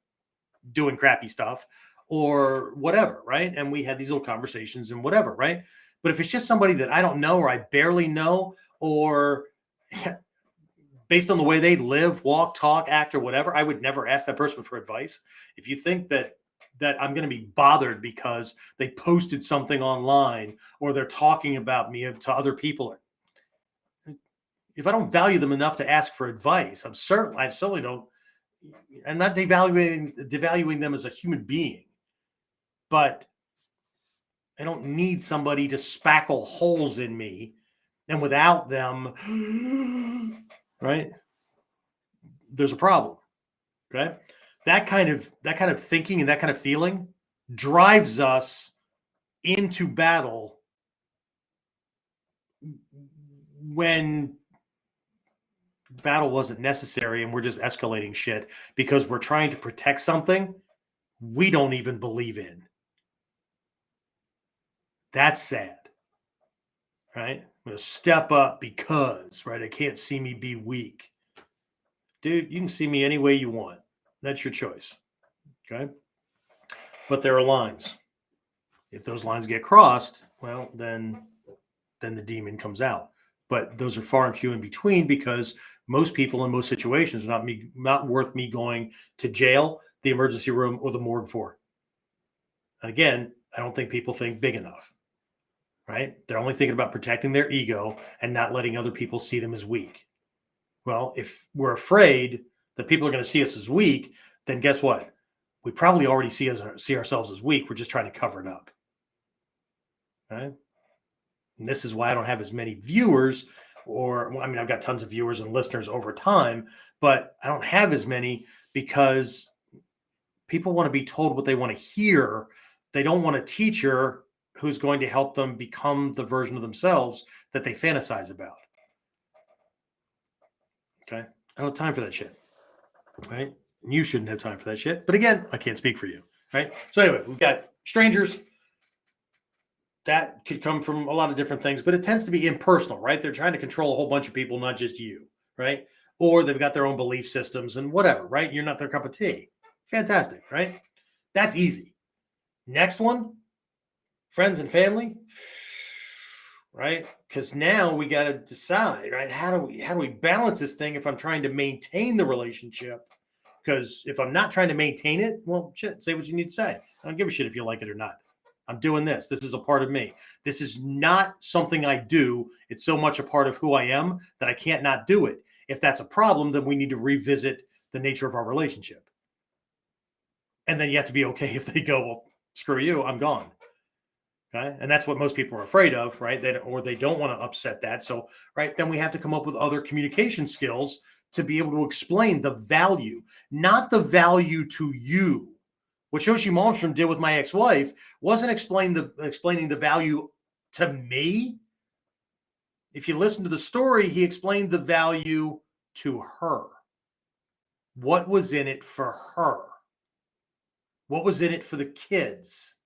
doing crappy stuff or whatever, right? And we had these little conversations and whatever, right? But if it's just somebody that I don't know or I barely know, or based on the way they live, walk, talk, act, or whatever, I would never ask that person for advice. If you think that I'm going to be bothered because they posted something online or they're talking about me to other people, if I don't value them enough to ask for advice, I certainly don't. I'm not devaluing them as a human being, but I don't need somebody to spackle holes in me, and without them, right? There's a problem. Okay, that kind of thinking and that kind of feeling drives us into battle when battle wasn't necessary, and we're just escalating shit because we're trying to protect something we don't even believe in. That's sad, right? I'm going to step up because, right? I can't see me be weak. Dude, you can see me any way you want. That's your choice. Okay. But there are lines. If those lines get crossed, well, then the demon comes out. But those are far and few in between, because most people in most situations are not worth me going to jail, the emergency room, or the morgue for. And again, I don't think people think big enough, right? They're only thinking about protecting their ego and not letting other people see them as weak. Well, if we're afraid that people are going to see us as weak, then guess what? We probably already see ourselves as weak. We're just trying to cover it up. Right? And this is why I don't have as many viewers, I've got tons of viewers and listeners over time, but I don't have as many because people want to be told what they want to hear. They don't want a teacher who's going to help them become the version of themselves that they fantasize about. Okay. I don't have time for that shit. Right. And you shouldn't have time for that shit. But again, I can't speak for you. Right. So anyway, we've got strangers. That could come from a lot of different things, but it tends to be impersonal, right? They're trying to control a whole bunch of people, not just you, right? Or they've got their own belief systems and whatever, right? You're not their cup of tea. Fantastic, right? That's easy. Next one, friends and family, right? Because now we got to decide, right? How do we balance this thing if I'm trying to maintain the relationship? Because if I'm not trying to maintain it, well, shit, say what you need to say. I don't give a shit if you like it or not. I'm doing this. This is a part of me. This is not something I do. It's so much a part of who I am that I can't not do it. If that's a problem, then we need to revisit the nature of our relationship. And then you have to be okay if they go, well, screw you, I'm gone. Okay. And that's what most people are afraid of, right? They don't want to upset that. So, right, then we have to come up with other communication skills to be able to explain the value, not the value to you. What Shoshi Malmstrom did with my ex-wife wasn't explaining the value to me. If you listen to the story, he explained the value to her. What was in it for her? What was in it for the kids?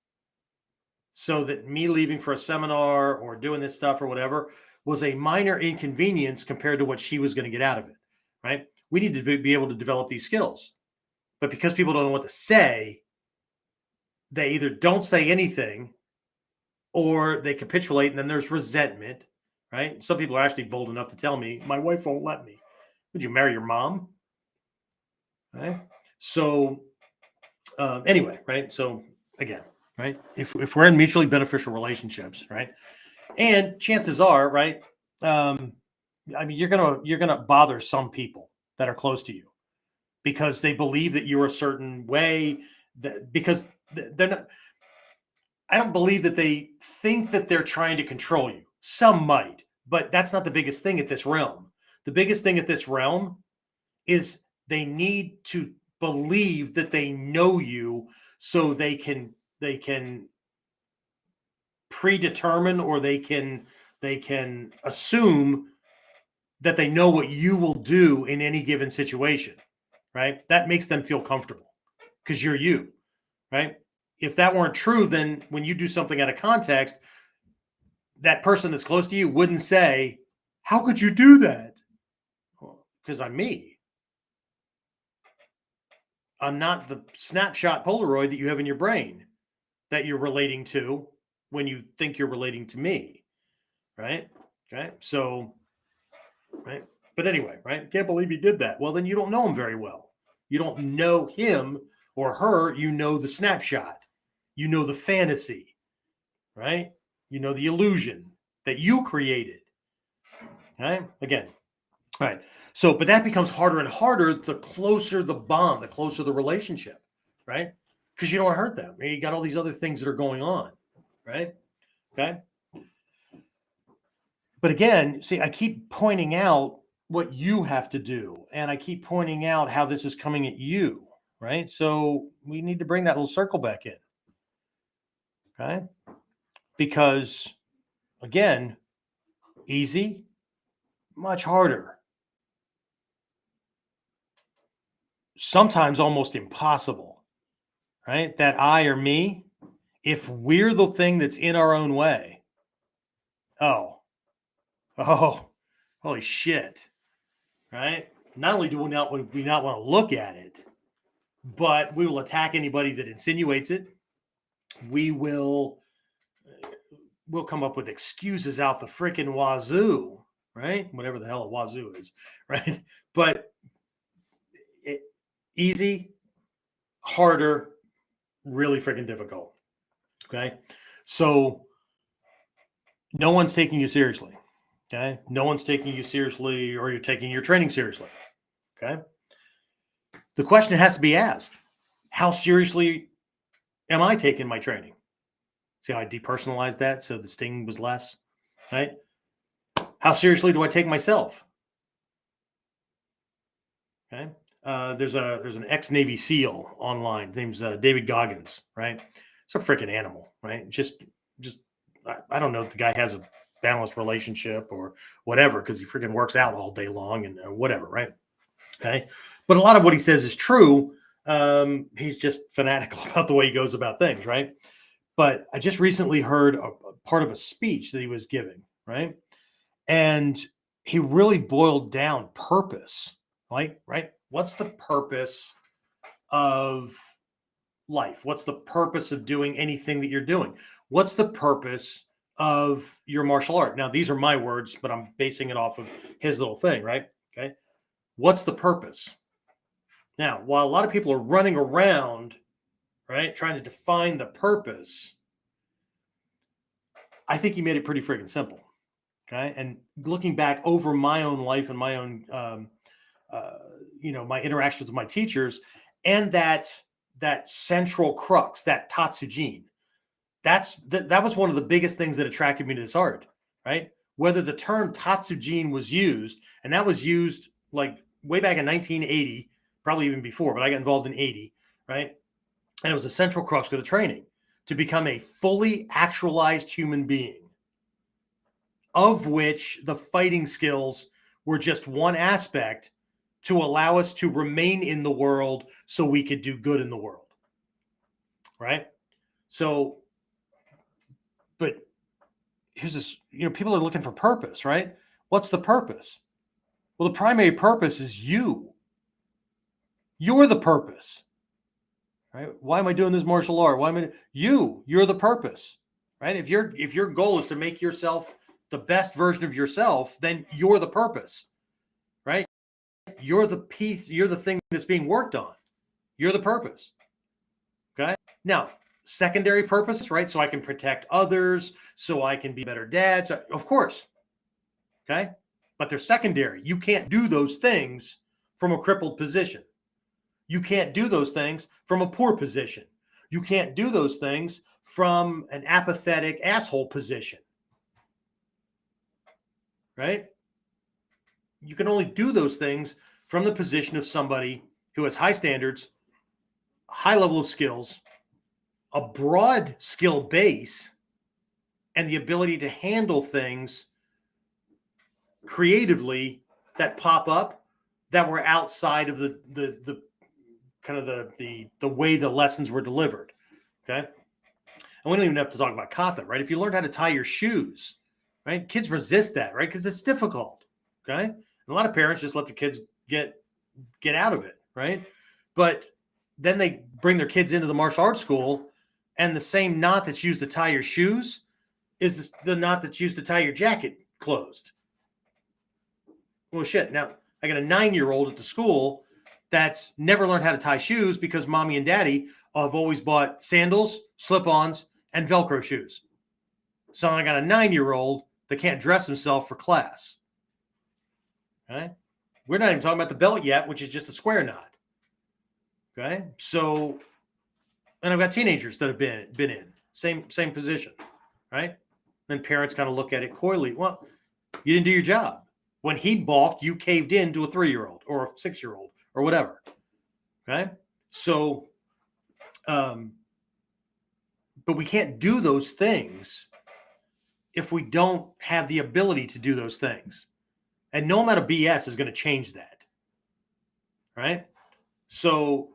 So that me leaving for a seminar or doing this stuff or whatever was a minor inconvenience compared to what she was going to get out of it, right? We need to be able to develop these skills. But because people don't know what to say, they either don't say anything or they capitulate, and then there's resentment, right? Some people are actually bold enough to tell me, my wife won't let me. Would you marry your mom? Right? So anyway, right? So again, right? If we're in mutually beneficial relationships, right? And chances are, right? You're gonna bother some people that are close to you because they believe that you're a certain way, because they're not. I don't believe that they think that they're trying to control you. Some might, but that's not the biggest thing at this realm. The biggest thing at this realm is they need to believe that they know you, so they can predetermine, or they can assume that they know what you will do in any given situation. right? That makes them feel comfortable because you're you, right? If that weren't true, then when you do something out of context, that person that's close to you wouldn't say, "How could you do that?" Because I'm me. I'm not the snapshot Polaroid that you have in your brain that you're relating to when you think you're relating to me, right? Okay. So, right. But anyway, right? Can't believe he did that. Well, then you don't know him very well. You don't know him or her. You know the snapshot. You know the fantasy, right? You know the illusion that you created. Right? Again, right. So, but that becomes harder and harder the closer the bond, the closer the relationship, right? Because you don't want to hurt them. You got all these other things that are going on, right? Okay. But again, see, I keep pointing out what you have to do, and I keep pointing out how this is coming at you, right? So we need to bring that little circle back in, okay? Because again, easy, much harder. Sometimes almost impossible, right? That I or me, if we're the thing that's in our own way, oh, oh, holy shit, right? Not only do we not want to look at it, but we will attack anybody that insinuates it. We'll come up with excuses out the freaking wazoo, right? Whatever the hell a wazoo is, right? But easy, harder, really freaking difficult. Okay. So no one's taking you seriously. Okay. No one's taking you seriously, or you're taking your training seriously. Okay. The question has to be asked: how seriously am I taking my training? See how I depersonalized that so the sting was less, right? How seriously do I take myself? Okay. There's an ex-Navy SEAL online. His name's David Goggins, right? It's a freaking animal, right? Just I don't know if the guy has a balanced relationship or whatever, because he freaking works out all day long and whatever, right? Okay. But a lot of what he says is true. He's just fanatical about the way he goes about things, right? But I just recently heard a part of a speech that he was giving, right? And he really boiled down purpose, right? What's the purpose of life? What's the purpose of doing anything that you're doing? What's the purpose of your martial art? Now, these are my words, but I'm basing it off of his little thing, right? Okay. What's the purpose? Now, while a lot of people are running around, right, trying to define the purpose, I think he made it pretty freaking simple. Okay. And looking back over my own life and my own, my interactions with my teachers, and that central crux, that tatsujin, that was one of the biggest things that attracted me to this art, right? Whether the term tatsujin was used, and that was used like way back in 1980, probably even before, but I got involved in 80, right? And it was a central crux of the training to become a fully actualized human being, of which the fighting skills were just one aspect to allow us to remain in the world so we could do good in the world. Right? So, but here's this, people are looking for purpose, right? What's the purpose? Well, the primary purpose is you. You're the purpose. Right? Why am I doing this martial art? You're the purpose. Right? If your goal is to make yourself the best version of yourself, then you're the purpose. Right? You're the piece, you're the thing that's being worked on. You're the purpose. Okay. Now, secondary purposes, right? So I can protect others, so I can be a better dad. So, of course. Okay. But they're secondary. You can't do those things from a crippled position. You can't do those things from a poor position. You can't do those things from an apathetic asshole position. Right? You can only do those things from the position of somebody who has high standards, high level of skills, a broad skill base, and the ability to handle things creatively that pop up that were outside of the kind of the way the lessons were delivered. Okay. And we don't even have to talk about kata, right? If you learned how to tie your shoes, right? Kids resist that, right? Because it's difficult. Okay. And a lot of parents just let the kids get out of it, right? But then they bring their kids into the martial arts school, and the same knot that's used to tie your shoes is the knot that's used to tie your jacket closed. Well, shit. Now I got a 9-year-old at the school that's never learned how to tie shoes because mommy and daddy have always bought sandals, slip-ons, and Velcro shoes. So I got a 9-year-old that can't dress himself for class. Okay. We're not even talking about the belt yet, which is just a square knot. Okay. So, and I've got teenagers that have been in same position, right? Then parents kind of look at it coyly. Well, you didn't do your job. When he balked, you caved in to a 3-year-old or a 6-year-old or whatever. Okay. So, but we can't do those things if we don't have the ability to do those things. And no amount of BS is going to change that. Right? So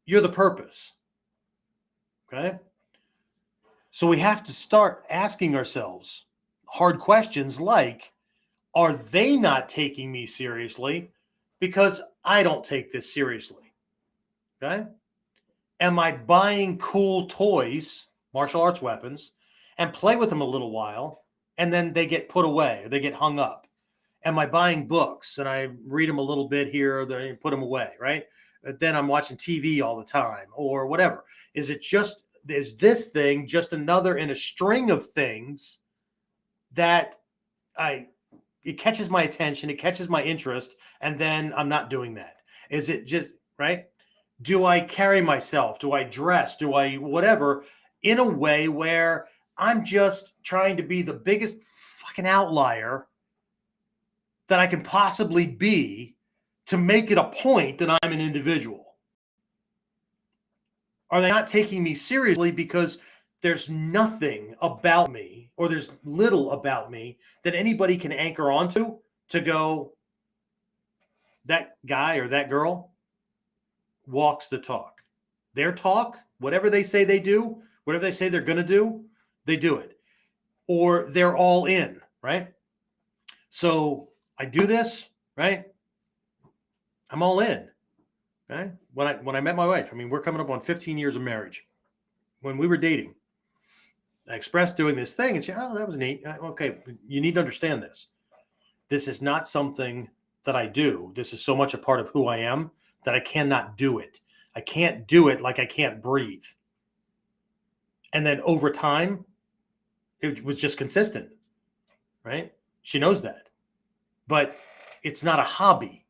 you're the purpose. Okay? So we have to start asking ourselves hard questions like, are they not taking me seriously because I don't take this seriously? Okay? Am I buying cool toys, martial arts weapons, and play with them a little while, and then they get put away, or they get hung up? Am I buying books and I read them a little bit here, then put them away, right? But then I'm watching TV all the time or whatever. Is this thing just another in a string of things that it catches my attention, it catches my interest, and then I'm not doing that? Is it just, right? Do I carry myself? Do I dress? Do I whatever in a way where I'm just trying to be the biggest fucking outlier that I can possibly be to make it a point that I'm an individual? Are they not taking me seriously because there's nothing about me, or there's little about me that anybody can anchor onto to go, that guy or that girl walks the talk. Their talk, whatever they say they do, whatever they say they're going to do, they do it. Or they're all in, right? So I do this, right? I'm all in. Okay? When I met my wife, I mean, we're coming up on 15 years of marriage. When we were dating, I expressed doing this thing, and she, oh, that was neat. Okay, you need to understand this. This is not something that I do. This is so much a part of who I am that I cannot do it. I can't do it like I can't breathe. And then over time, it was just consistent, right? She knows that. But it's not a hobby.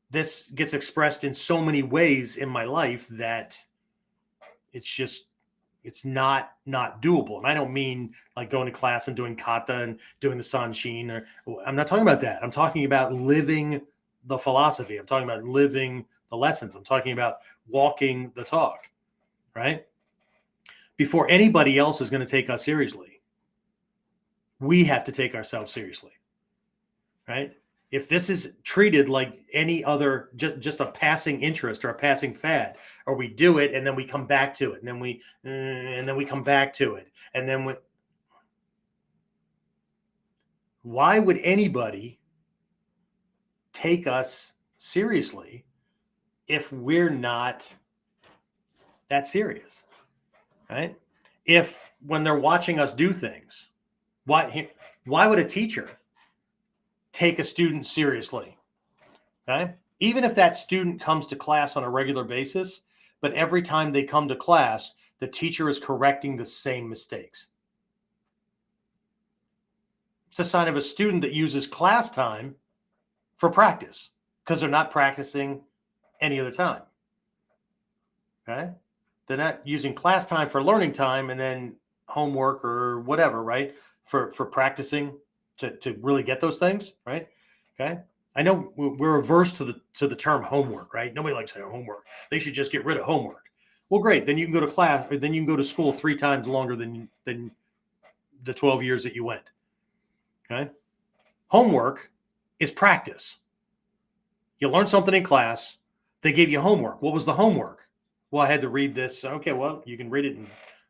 This gets expressed in so many ways in my life that it's not doable. And I don't mean like going to class and doing kata and doing the sanshin, or I'm not talking about that. I'm talking about living the philosophy. I'm talking about living the lessons. I'm talking about walking the talk, right? Before anybody else is going to take us seriously, we have to take ourselves seriously, right? If this is treated like any other, just a passing interest or a passing fad, or we do it and then we come back to it, and then we come back to it, and then why would anybody take us seriously if we're not that serious, right? If when they're watching us do things, why would a teacher take a student seriously? Okay. Even if that student comes to class on a regular basis, but every time they come to class, the teacher is correcting the same mistakes. It's a sign of a student that uses class time for practice because they're not practicing any other time. Okay. They're not using class time for learning time and then homework or whatever, right? For practicing to really get those things, right? Okay. I know we're averse to the term homework, right? Nobody likes saying homework. They should just get rid of homework. Well, great. Then you can go to class, or then you can go to school 3 times longer than the 12 years that you went. Okay. Homework is practice. You learned something in class. They gave you homework. What was the homework? Well, I had to read this. Okay, well, you can read it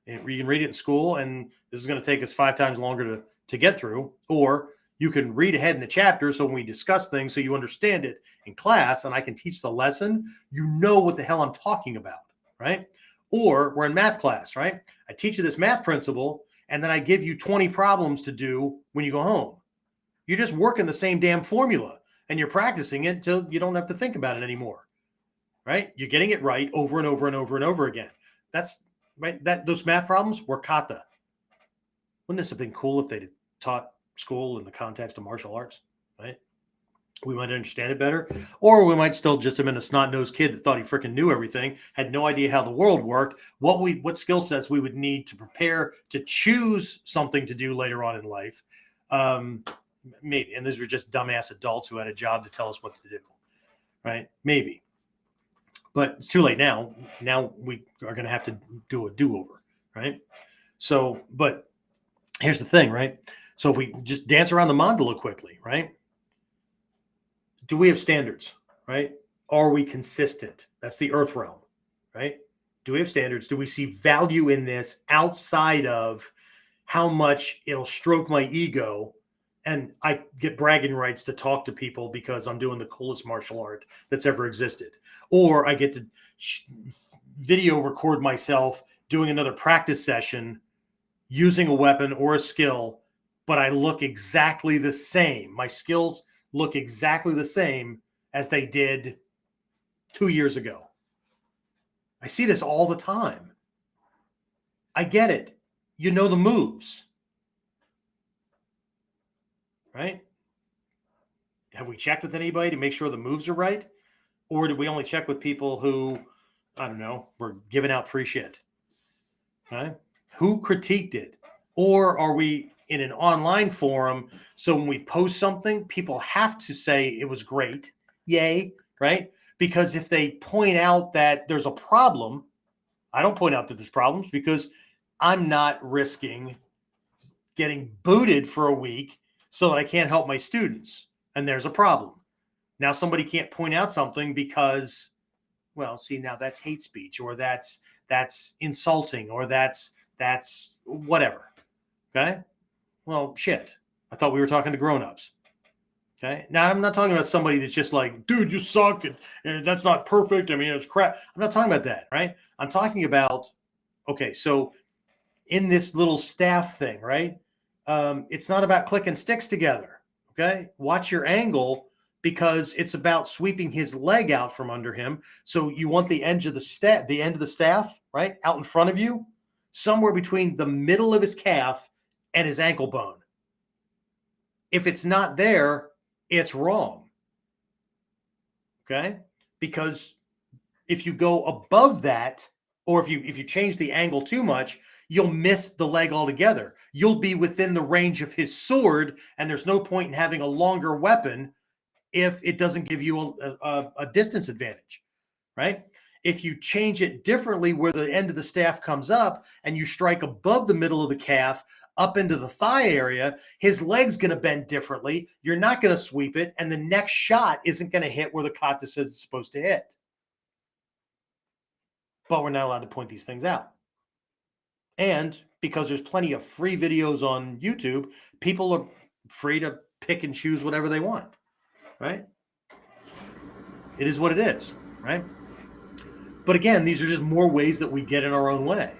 in school, and this is going to take us 5 times longer to get through. Or you can read ahead in the chapter, so when we discuss things, so you understand it in class, and I can teach the lesson, you know what the hell I'm talking about, right? Or we're in math class, right? I teach you this math principle, and then I give you 20 problems to do when you go home. You're just working the same damn formula, and you're practicing it until you don't have to think about it anymore, right? You're getting it right over and over and over and over again. That's right. Those math problems were kata. Wouldn't this have been cool if they'd taught school in the context of martial arts, right? We might understand it better, or we might still just have been a snot-nosed kid that thought he freaking knew everything, had no idea how the world worked, what skill sets we would need to prepare to choose something to do later on in life. Maybe, and these were just dumbass adults who had a job to tell us what to do, right? Maybe, but it's too late now. Now we are going to have to do a do-over, right? So, but here's the thing, right? So if we just dance around the mandala quickly, right? Do we have standards, right? Are we consistent? That's the earth realm, right? Do we have standards? Do we see value in this outside of how much it'll stroke my ego and I get bragging rights to talk to people because I'm doing the coolest martial art that's ever existed? Or I get to video record myself doing another practice session using a weapon or a skill, but I look exactly the same. My skills look exactly the same as they did 2 years ago. I see this all the time. I get it. You know the moves, right? Have we checked with anybody to make sure the moves are right? Or did we only check with people who, I don't know, were giving out free shit? Right? Who critiqued it? Or are we in an online forum, so when we post something, people have to say it was great, yay, right? Because if they point out that there's a problem, I don't point out that there's problems because I'm not risking getting booted for a week so that I can't help my students, and there's a problem. Now somebody can't point out something because, well, see, now that's hate speech, or that's insulting, or that's whatever. Okay. Well, shit. I thought we were talking to grown-ups. Okay. Now, I'm not talking about somebody that's just like, dude, you suck, and that's not perfect. I mean, it's crap. I'm not talking about that, right? I'm talking about, okay, so in this little staff thing, right? It's not about clicking sticks together. Okay. Watch your angle, because it's about sweeping his leg out from under him. So you want the end of the staff, right, out in front of you, somewhere between the middle of his calf and his ankle bone. If it's not there, it's wrong. Okay? Because if you go above that, or if you change the angle too much, you'll miss the leg altogether. You'll be within the range of his sword, and there's no point in having a longer weapon if it doesn't give you a distance advantage, right? If you change it differently where the end of the staff comes up and you strike above the middle of the calf up into the thigh area, his leg's going to bend differently. You're not going to sweep it, and the next shot isn't going to hit where the kata says it's supposed to hit. But we're not allowed to point these things out. And because there's plenty of free videos on YouTube, people are free to pick and choose whatever they want, right? It is what it is, right? But again, these are just more ways that we get in our own way,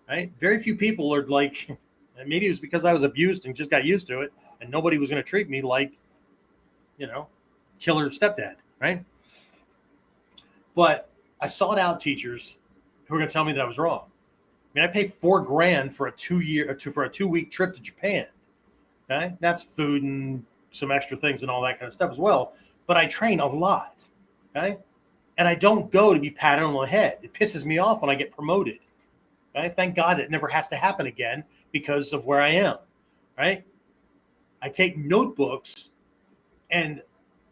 right? Very few people are like, maybe it was because I was abused and just got used to it, and nobody was going to treat me like, killer stepdad, right? But I sought out teachers who were going to tell me that I was wrong. I mean, I paid $4,000 for a 2-week trip to Japan. Okay, that's food and some extra things and all that kind of stuff as well. But I train a lot. Okay. And I don't go to be patted on the head. It pisses me off when I get promoted. Okay? Thank God it never has to happen again because of where I am. Right? I take notebooks and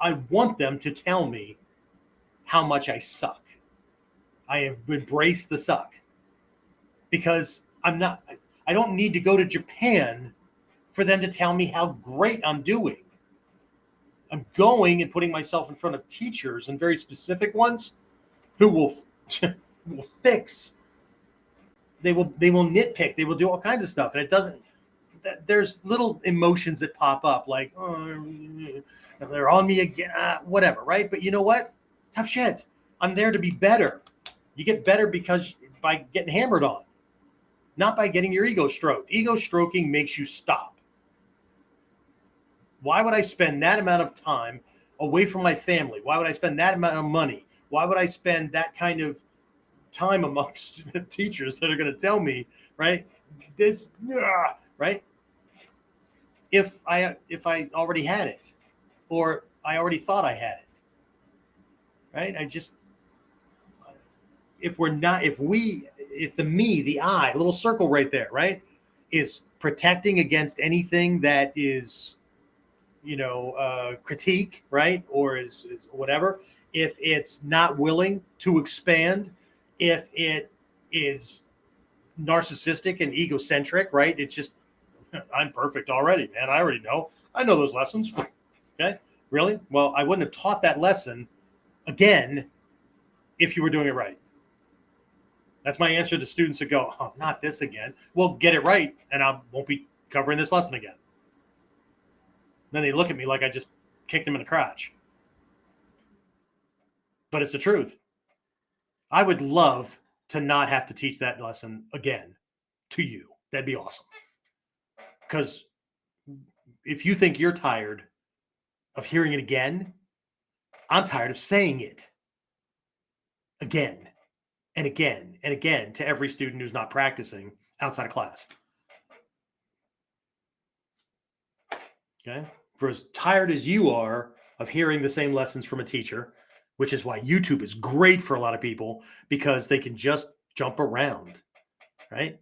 I want them to tell me how much I suck. I have embraced the suck because I don't need to go to Japan for them to tell me how great I'm doing. I'm going and putting myself in front of teachers, and very specific ones, who will will fix. They will nitpick. They will do all kinds of stuff, and it doesn't. There's little emotions that pop up, like, oh, they're on me again, whatever, right? But you know what? Tough shit. I'm there to be better. You get better because by getting hammered on, not by getting your ego stroked. Ego stroking makes you stop. Why would I spend that amount of time away from my family? Why would I spend that amount of money? Why would I spend that kind of time amongst teachers that are going to tell me, right? This, right? If I already had it, or I already thought I had it, right? If the me, the I, little circle right there, right, is protecting against anything that is, critique, right, or is whatever. If it's not willing to expand, if it is narcissistic and egocentric, right, it's just, I'm perfect already, man. I already know. I know those lessons. Okay, really? Well, I wouldn't have taught that lesson again if you were doing it right. That's my answer to students that go, oh, not this again. Well, get it right, and I won't be covering this lesson again. Then they look at me like I just kicked them in the crotch. But it's the truth. I would love to not have to teach that lesson again to you. That'd be awesome. Because if you think you're tired of hearing it again, I'm tired of saying it again and again and again to every student who's not practicing outside of class. Okay? For as tired as you are of hearing the same lessons from a teacher, which is why YouTube is great for a lot of people, because they can just jump around, right?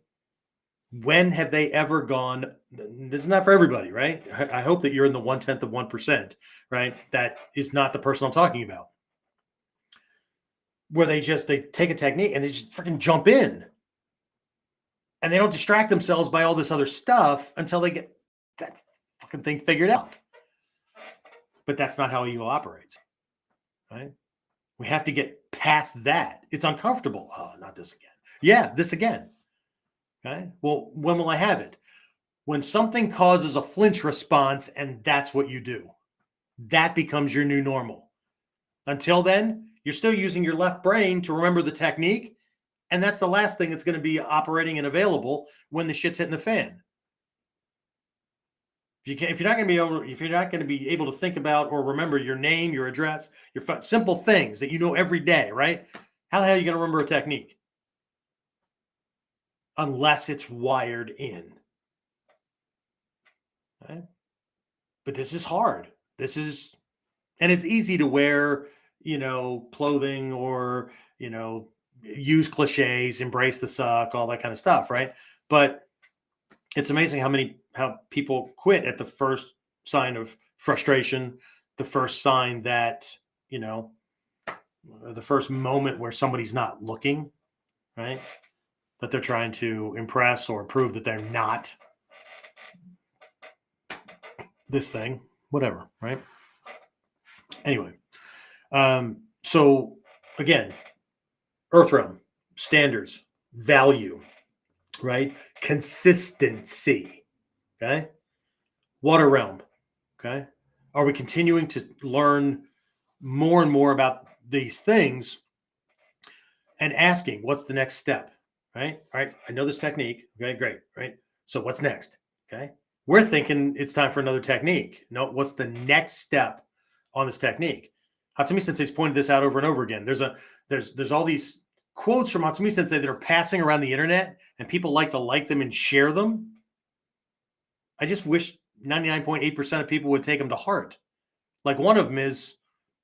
When have they ever gone? This is not for everybody, right? I hope that you're in the 1/10 of 1%, right? That is not the person I'm talking about. Where they take a technique and they just freaking jump in. And they don't distract themselves by all this other stuff until they get that fucking thing figured out. But that's not how ego operates, right? We have to get past that. It's uncomfortable. Oh, not this again. Yeah, this again. Okay. Well, when will I have it? When something causes a flinch response, and that's what you do. That becomes your new normal. Until then, you're still using your left brain to remember the technique, and that's the last thing that's going to be operating and available when the shit's hitting the fan. If you're not going to be able to think about or remember your name, your address, your simple things that you know every day, right? How the hell are you going to remember a technique? Unless it's wired in. Okay? But this is hard. And it's easy to wear, clothing or, use cliches, embrace the suck, all that kind of stuff, right? But it's amazing how people quit at the first sign of frustration, the first sign that, the first moment where somebody's not looking, right? That they're trying to impress or prove that they're not this thing, whatever, right? Anyway, so again, Earth realm, standards, value, right? Consistency, okay? Water realm, okay? Are we continuing to learn more and more about these things and asking, what's the next step, right? All right, I know this technique, okay, great, right? So what's next, okay? We're thinking it's time for another technique. No, what's the next step on this technique? Hatsumi Sensei's pointed this out over and over again. There's all these quotes from Hatsumi Sensei that are passing around the internet, and people like to like them and share them. I just wish 99.8% of people would take them to heart. Like one of them is,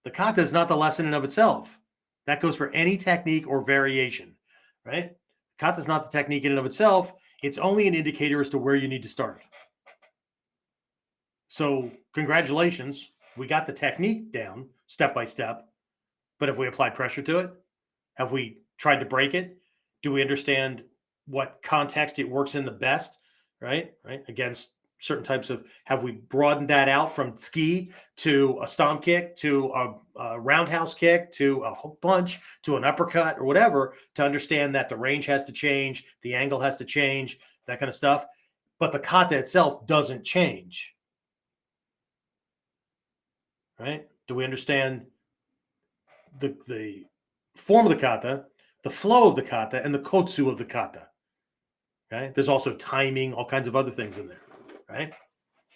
the kata is not the lesson in of itself. That goes for any technique or variation, right? Kata is not the technique in and of itself. It's only an indicator as to where you need to start. So congratulations, we got the technique down step by step, but have we applied pressure to it? Have we tried to break it? Do we understand what context it works in the best, right? Against certain types of, have we broadened that out from ski to a stomp kick to a roundhouse kick to a hook punch to an uppercut or whatever, to understand that the range has to change, the angle has to change, that kind of stuff. But the kata itself doesn't change. Right? Do we understand the form of the kata, the flow of the kata, and the kotsu of the kata? Okay. There's also timing, all kinds of other things in there. Right?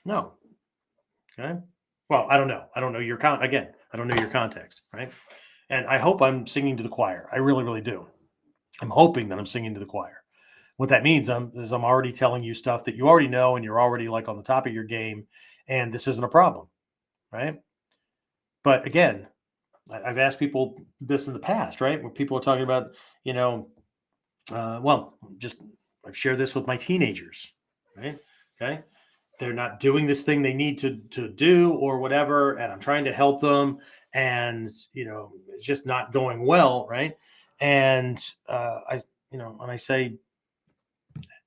No. Okay. Well, I don't know. I don't know your again. I don't know your context. Right? And I hope I'm singing to the choir. I really, really do. I'm hoping that I'm singing to the choir. What that means is I'm already telling you stuff that you already know, and you're already like on the top of your game, and this isn't a problem. Right? But again, I've asked people this in the past, right? Where people are talking about, I've shared this with my teenagers, right? Okay. They're not doing this thing they need to do or whatever. And I'm trying to help them. And, it's just not going well. Right. And and I say,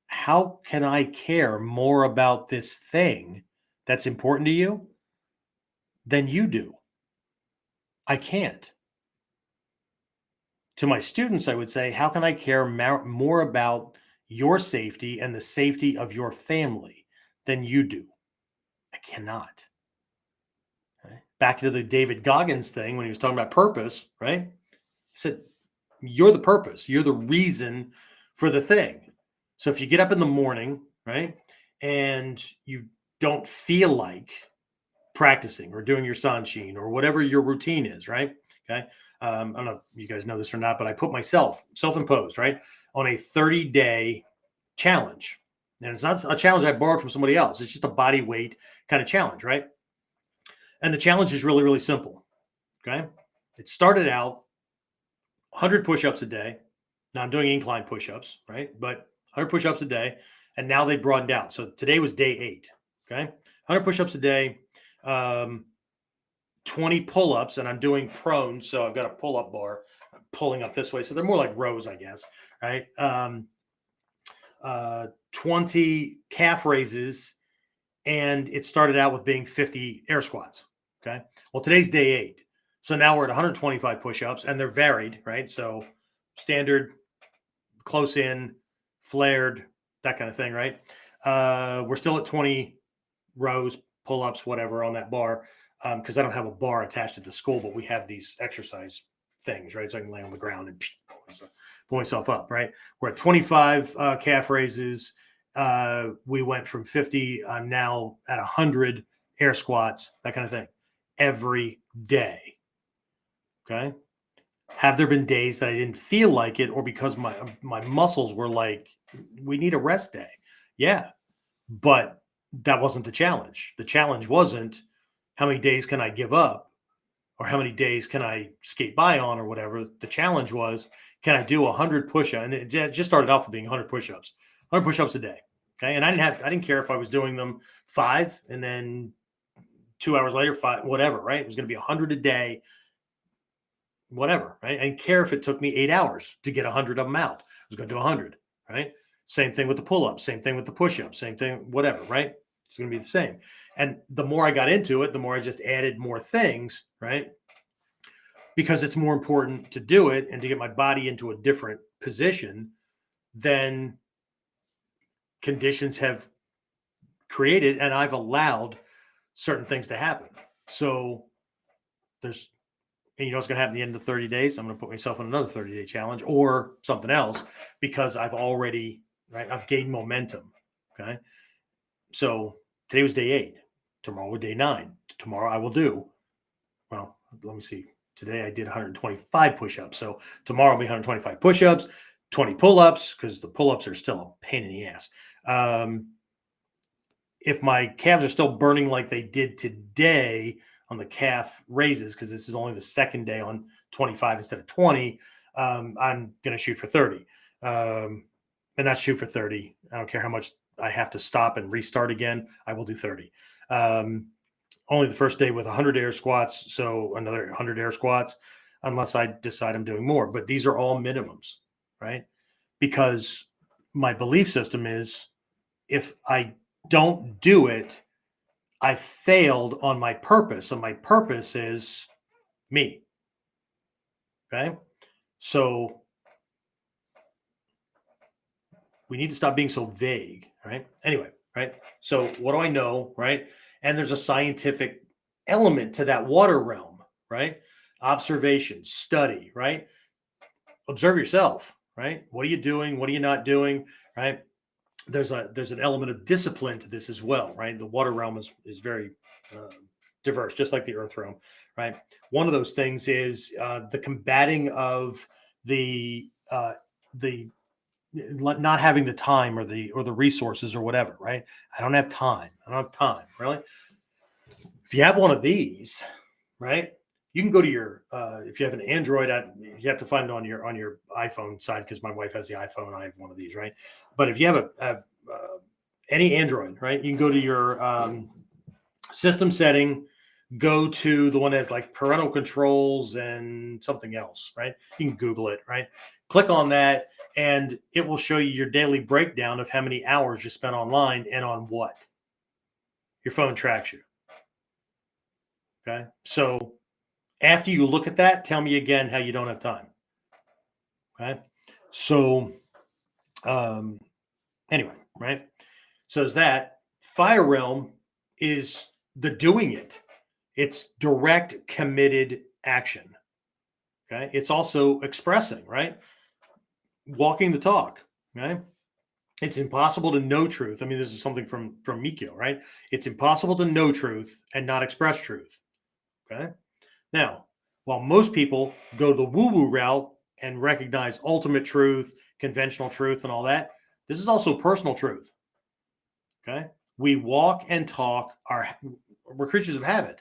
how can I care more about this thing that's important to you than you do? I can't. To my students, I would say, how can I care more about your safety and the safety of your family than you do? I cannot. Okay. Back to the David Goggins thing when he was talking about purpose, right? He said, you're the purpose. You're the reason for the thing. So if you get up in the morning, right, and you don't feel like practicing or doing your sanshin or whatever your routine is, right? Okay. I don't know if you guys know this or not, but I put myself self-imposed, right, on a 30-day challenge. And it's not a challenge I borrowed from somebody else. It's just a body weight kind of challenge, right? And the challenge is really, really simple. Okay. It started out 100 push-ups a day. Now I'm doing incline push-ups, right? But 100 push-ups a day. And now they broadened out. So today was day 8. Okay. 100 push-ups a day. 20 pull-ups, and I'm doing prone, so I've got a pull-up bar. I'm pulling up this way, so they're more like rows, I guess, right? 20 calf raises, and it started out with being 50 air squats. Okay, well, today's day 8, so now we're at 125 push-ups, and they're varied, right? So standard, close in, flared, that kind of thing, right? We're still at 20 rows, pull-ups, whatever, on that bar. Because I don't have a bar attached at the school, but we have these exercise things, right? So I can lay on the ground and pull myself up, right? We're at 25 calf raises. We went from 50. I'm now at 100 air squats, that kind of thing, every day. Okay. Have there been days that I didn't feel like it, or because my muscles were like, we need a rest day? Yeah. But that wasn't the challenge. The challenge wasn't, how many days can I give up, or how many days can I skate by on, or whatever. The challenge was, can I do 100 push-ups? And it just started off with being 100 push-ups, 100 push-ups a day. Okay. And I didn't care if I was doing them 5 and then 2 hours later, 5, whatever, right? It was going to be 100 a day, whatever, right? I didn't care if it took me 8 hours to get 100 of them out. I was going to do 100, right? Same thing with the pull-ups, same thing with the push-ups, same thing, whatever, right? It's going to be the same. And the more I got into it, the more I just added more things, right? Because it's more important to do it and to get my body into a different position than conditions have created. And I've allowed certain things to happen. So there's, and you know what's going to happen at the end of 30 days? I'm going to put myself on another 30-day challenge or something else, because I've already, right, I've gained momentum. Okay. So today was day 8. Tomorrow was day 9. Tomorrow I will do, well, let me see. Today I did 125 push-ups. So tomorrow will be 125 push-ups, 20 pull-ups, because the pull-ups are still a pain in the ass. If my calves are still burning like they did today on the calf raises, because this is only the second day on 25 instead of 20, I'm going to shoot for 30. And not shoot for 30. I don't care how much I have to stop and restart again. I will do 30. Only the first day with 100 air squats. So another 100 air squats, unless I decide I'm doing more. But these are all minimums, right? Because my belief system is, if I don't do it, I failed on my purpose. And my purpose is me. Okay. So we need to stop being so vague. Right. Anyway, right. So what do I know? Right. And there's a scientific element to that water realm, right? Observation, study, right? Observe yourself, right? What are you doing? What are you not doing? Right. There's an element of discipline to this as well, right? The water realm is very diverse, just like the earth realm, right? One of those things is the combating of the not having the time or the resources or whatever, right? I don't have time. I don't have time, really. If you have one of these, right, you can go to your if you have an Android, you have to find it on your iPhone side because my wife has the iPhone. I have one of these, right? But if you have any Android, right, you can go to your system setting, go to the one that has like parental controls and something else, right? You can Google it, right? Click on that, and it will show you your daily breakdown of how many hours you spent online and on what. Your phone tracks you. Okay. So after you look at that, tell me again how you don't have time. Okay. So anyway, right? So is that fire realm is the doing it. It's direct committed action. Okay. It's also expressing, right? Walking the talk. Right. It's impossible to know truth. I mean, this is something from Mikio, right? It's impossible to know truth and not express truth. Okay. Now, while most people go the woo-woo route and recognize ultimate truth, conventional truth, and all that, this is also personal truth. Okay. We walk and talk, we're creatures of habit.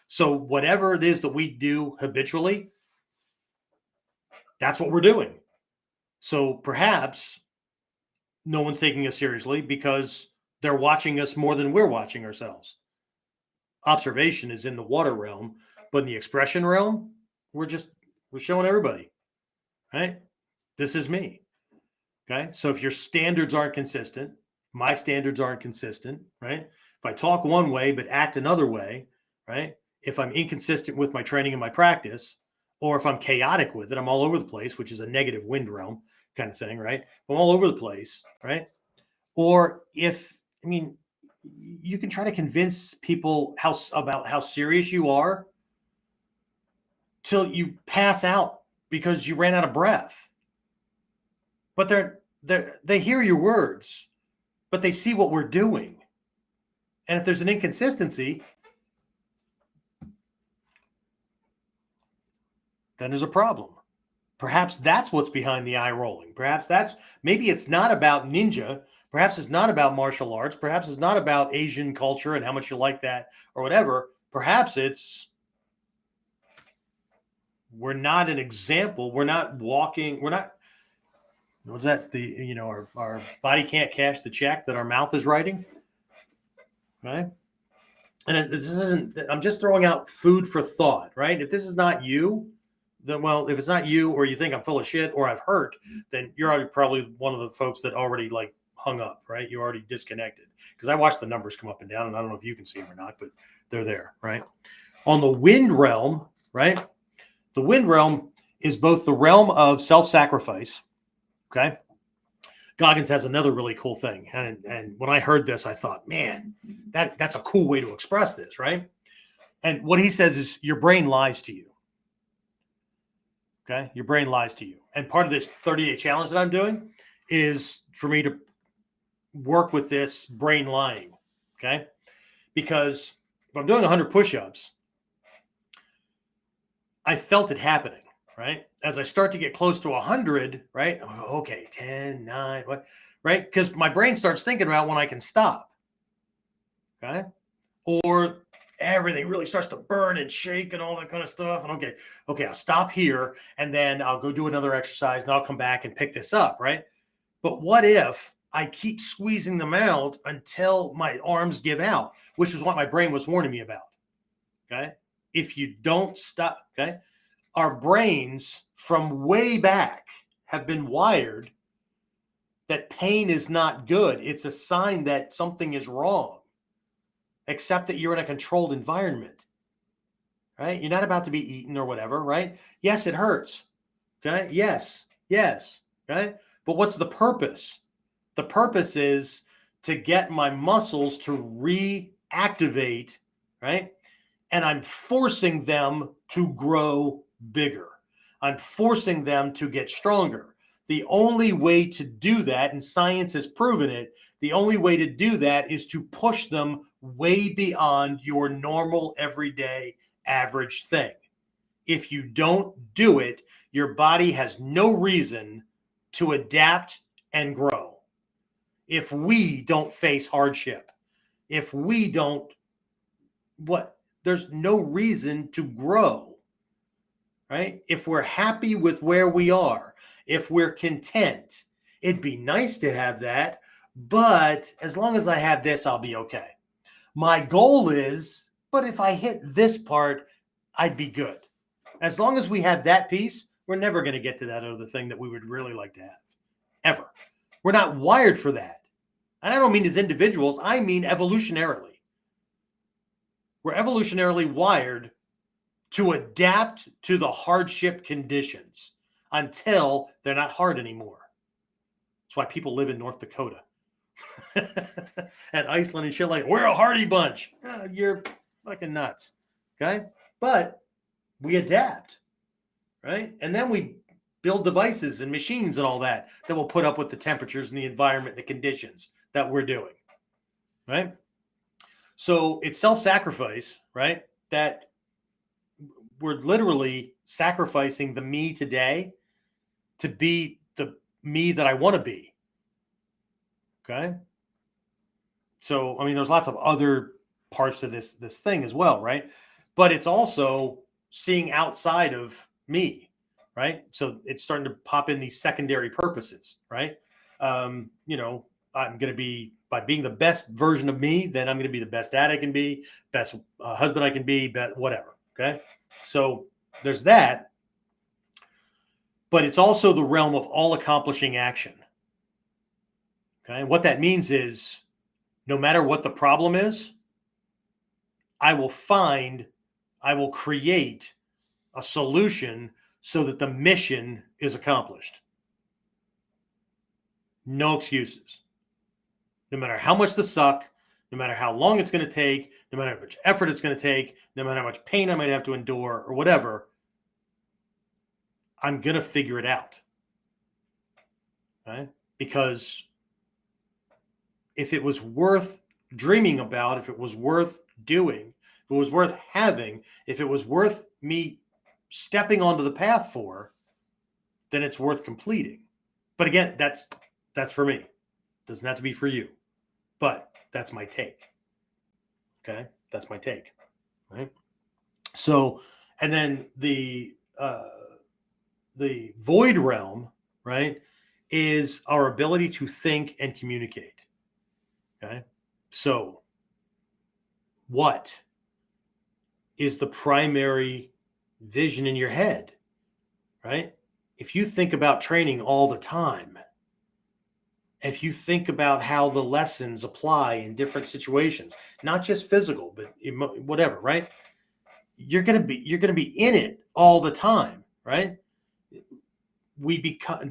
So whatever it is that we do habitually, that's what we're doing. So perhaps no one's taking us seriously because they're watching us more than we're watching ourselves. Observation is in the water realm, but in the expression realm, we're showing everybody, right? This is me. Okay. So if your standards aren't consistent, my standards aren't consistent, right? If I talk one way but act another way, right? If I'm inconsistent with my training and my practice, or if I'm chaotic with it, I'm all over the place, which is a negative wind realm kind of thing, right? I'm all over the place, right? Or you can try to convince people about how serious you are till you pass out because you ran out of breath. But they hear your words, but they see what we're doing. And if there's an inconsistency, then there's a problem. Perhaps that's what's behind the eye rolling. Maybe it's not about ninja. Perhaps it's not about martial arts. Perhaps it's not about Asian culture and how much you like that or whatever. Perhaps we're not an example. We're not walking. We're not. What's that? Our body can't cash the check that our mouth is writing. Right. And this isn't, I'm just throwing out food for thought, right? If this is not you, then, well, if it's not you, or you think I'm full of shit or I've hurt, then you're already probably one of the folks that already like hung up, right? You already disconnected, because I watch the numbers come up and down, and I don't know if you can see them or not, but they're there, right? On the wind realm, right? The wind realm is both the realm of self-sacrifice. Okay. Goggins has another really cool thing. And when I heard this, I thought, man, that's a cool way to express this, right? And what he says is your brain lies to you. Okay. Your brain lies to you. And part of this 30-day challenge that I'm doing is for me to work with this brain lying. Okay. Because if I'm doing 100 push-ups, I felt it happening. Right. As I start to get close to 100, right? Okay, 10, 9, what, right? Because my brain starts thinking about when I can stop. Okay. Or everything really starts to burn and shake and all that kind of stuff. And okay, I'll stop here and then I'll go do another exercise and I'll come back and pick this up. Right. But what if I keep squeezing them out until my arms give out, which is what my brain was warning me about. Okay. If you don't stop, okay. Our brains from way back have been wired that pain is not good. It's a sign that something is wrong. Accept that you're in a controlled environment, right? You're not about to be eaten or whatever, right? Yes, it hurts. Okay. Yes. Okay. But what's the purpose? The purpose is to get my muscles to reactivate, right? And I'm forcing them to grow bigger. I'm forcing them to get stronger. The only way to do that, and science has proven it, the only way to do that is to push them way beyond your normal, everyday, average thing. If you don't do it, your body has no reason to adapt and grow. If we don't face hardship, if we don't, there's no reason to grow, right? If we're happy with where we are, if we're content, it'd be nice to have that, but as long as I have this, I'll be okay. My goal is, but if I hit this part, I'd be good. As long as we have that piece, we're never going to get to that other thing that we would really like to have, ever. We're not wired for that. And I don't mean as individuals, I mean evolutionarily. We're evolutionarily wired to adapt to the hardship conditions until they're not hard anymore. That's why people live in North Dakota and Iceland and shit like, we're a hardy bunch. Oh, you're fucking nuts. Okay. But we adapt, right? And then we build devices and machines and all that will put up with the temperatures and the environment, the conditions that we're doing, right? So it's self-sacrifice, right? That we're literally sacrificing the me today to be the me that I want to be. Okay. So, I mean, there's lots of other parts to this thing as well, right? But it's also seeing outside of me, right? So it's starting to pop in these secondary purposes, right? You know, I'm going to be, by being the best version of me, then I'm going to be the best dad I can be, best husband I can be, best whatever. Okay. So there's that, but it's also the realm of all accomplishing action. Okay. And what that means is no matter what the problem is, I will create a solution so that the mission is accomplished. No excuses. No matter how much the suck, no matter how long it's going to take, no matter how much effort it's going to take, no matter how much pain I might have to endure or whatever, I'm going to figure it out. Right? Because if it was worth dreaming about, if it was worth doing, if it was worth having, if it was worth me stepping onto the path for, then it's worth completing. But again, that's for me. Doesn't have to be for you. But that's my take. Okay? That's my take. Right? So, and then the void realm, right, is our ability to think and communicate. Okay? So, what is the primary vision in your head, right? If you think about training all the time, if you think about how the lessons apply in different situations, not just physical, but whatever, right? You're going to be in it all the time, right? We become,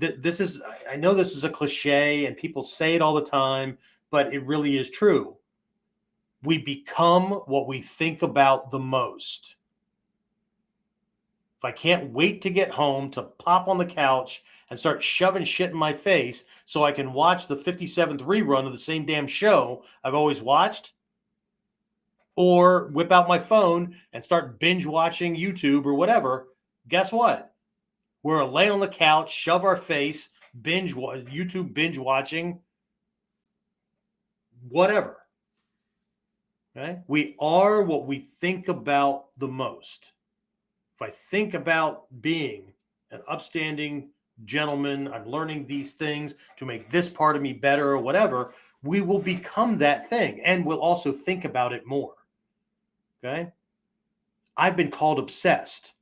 I know this is a cliche and people say it all the time, but it really is true. We become what we think about the most. If I can't wait to get home to pop on the couch and start shoving shit in my face so I can watch the 57th rerun of the same damn show I've always watched, or whip out my phone and start binge watching YouTube or whatever, guess what? We're lay on the couch, shove our face, YouTube binge watching, whatever. Okay? We are what we think about the most. If I think about being an upstanding gentleman, I'm learning these things to make this part of me better or whatever, we will become that thing and we'll also think about it more. Okay? I've been called obsessed,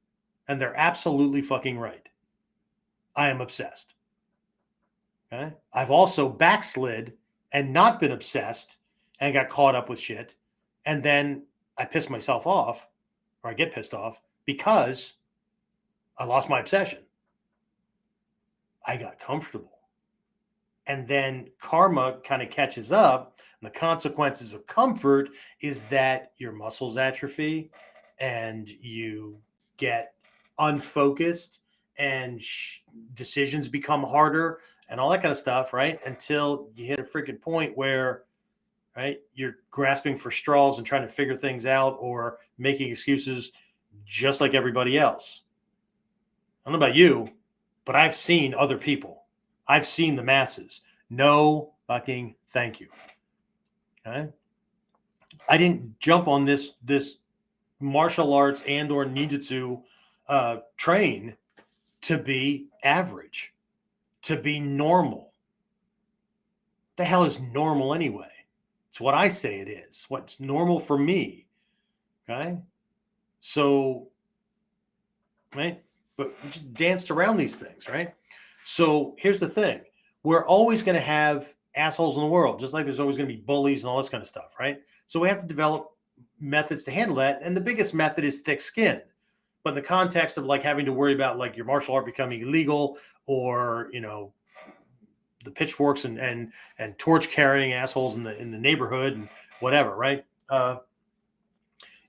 and they're absolutely fucking right. I am obsessed. Okay. I've also backslid and not been obsessed and got caught up with shit. And then I piss myself off, or I get pissed off because I lost my obsession. I got comfortable. And then karma kind of catches up. And the consequences of comfort is that your muscles atrophy and you get unfocused and decisions become harder and all that kind of stuff, right? Until you hit a freaking point where, right, you're grasping for straws and trying to figure things out or making excuses just like everybody else. I don't know about you, but I've seen other people. I've seen the masses. No fucking thank you. Okay. I didn't jump on this martial arts and or ninjutsu train to be average, to be normal. The hell is normal anyway? It's what I say it is. What's normal for me. Okay. So, right. But we just danced around these things, right? So here's the thing. We're always going to have assholes in the world, just like there's always going to be bullies and all this kind of stuff, right? So we have to develop methods to handle that. And the biggest method is thick skin. But in the context of like having to worry about like your martial art becoming illegal or, you know, the pitchforks and torch carrying assholes in the neighborhood and whatever, right?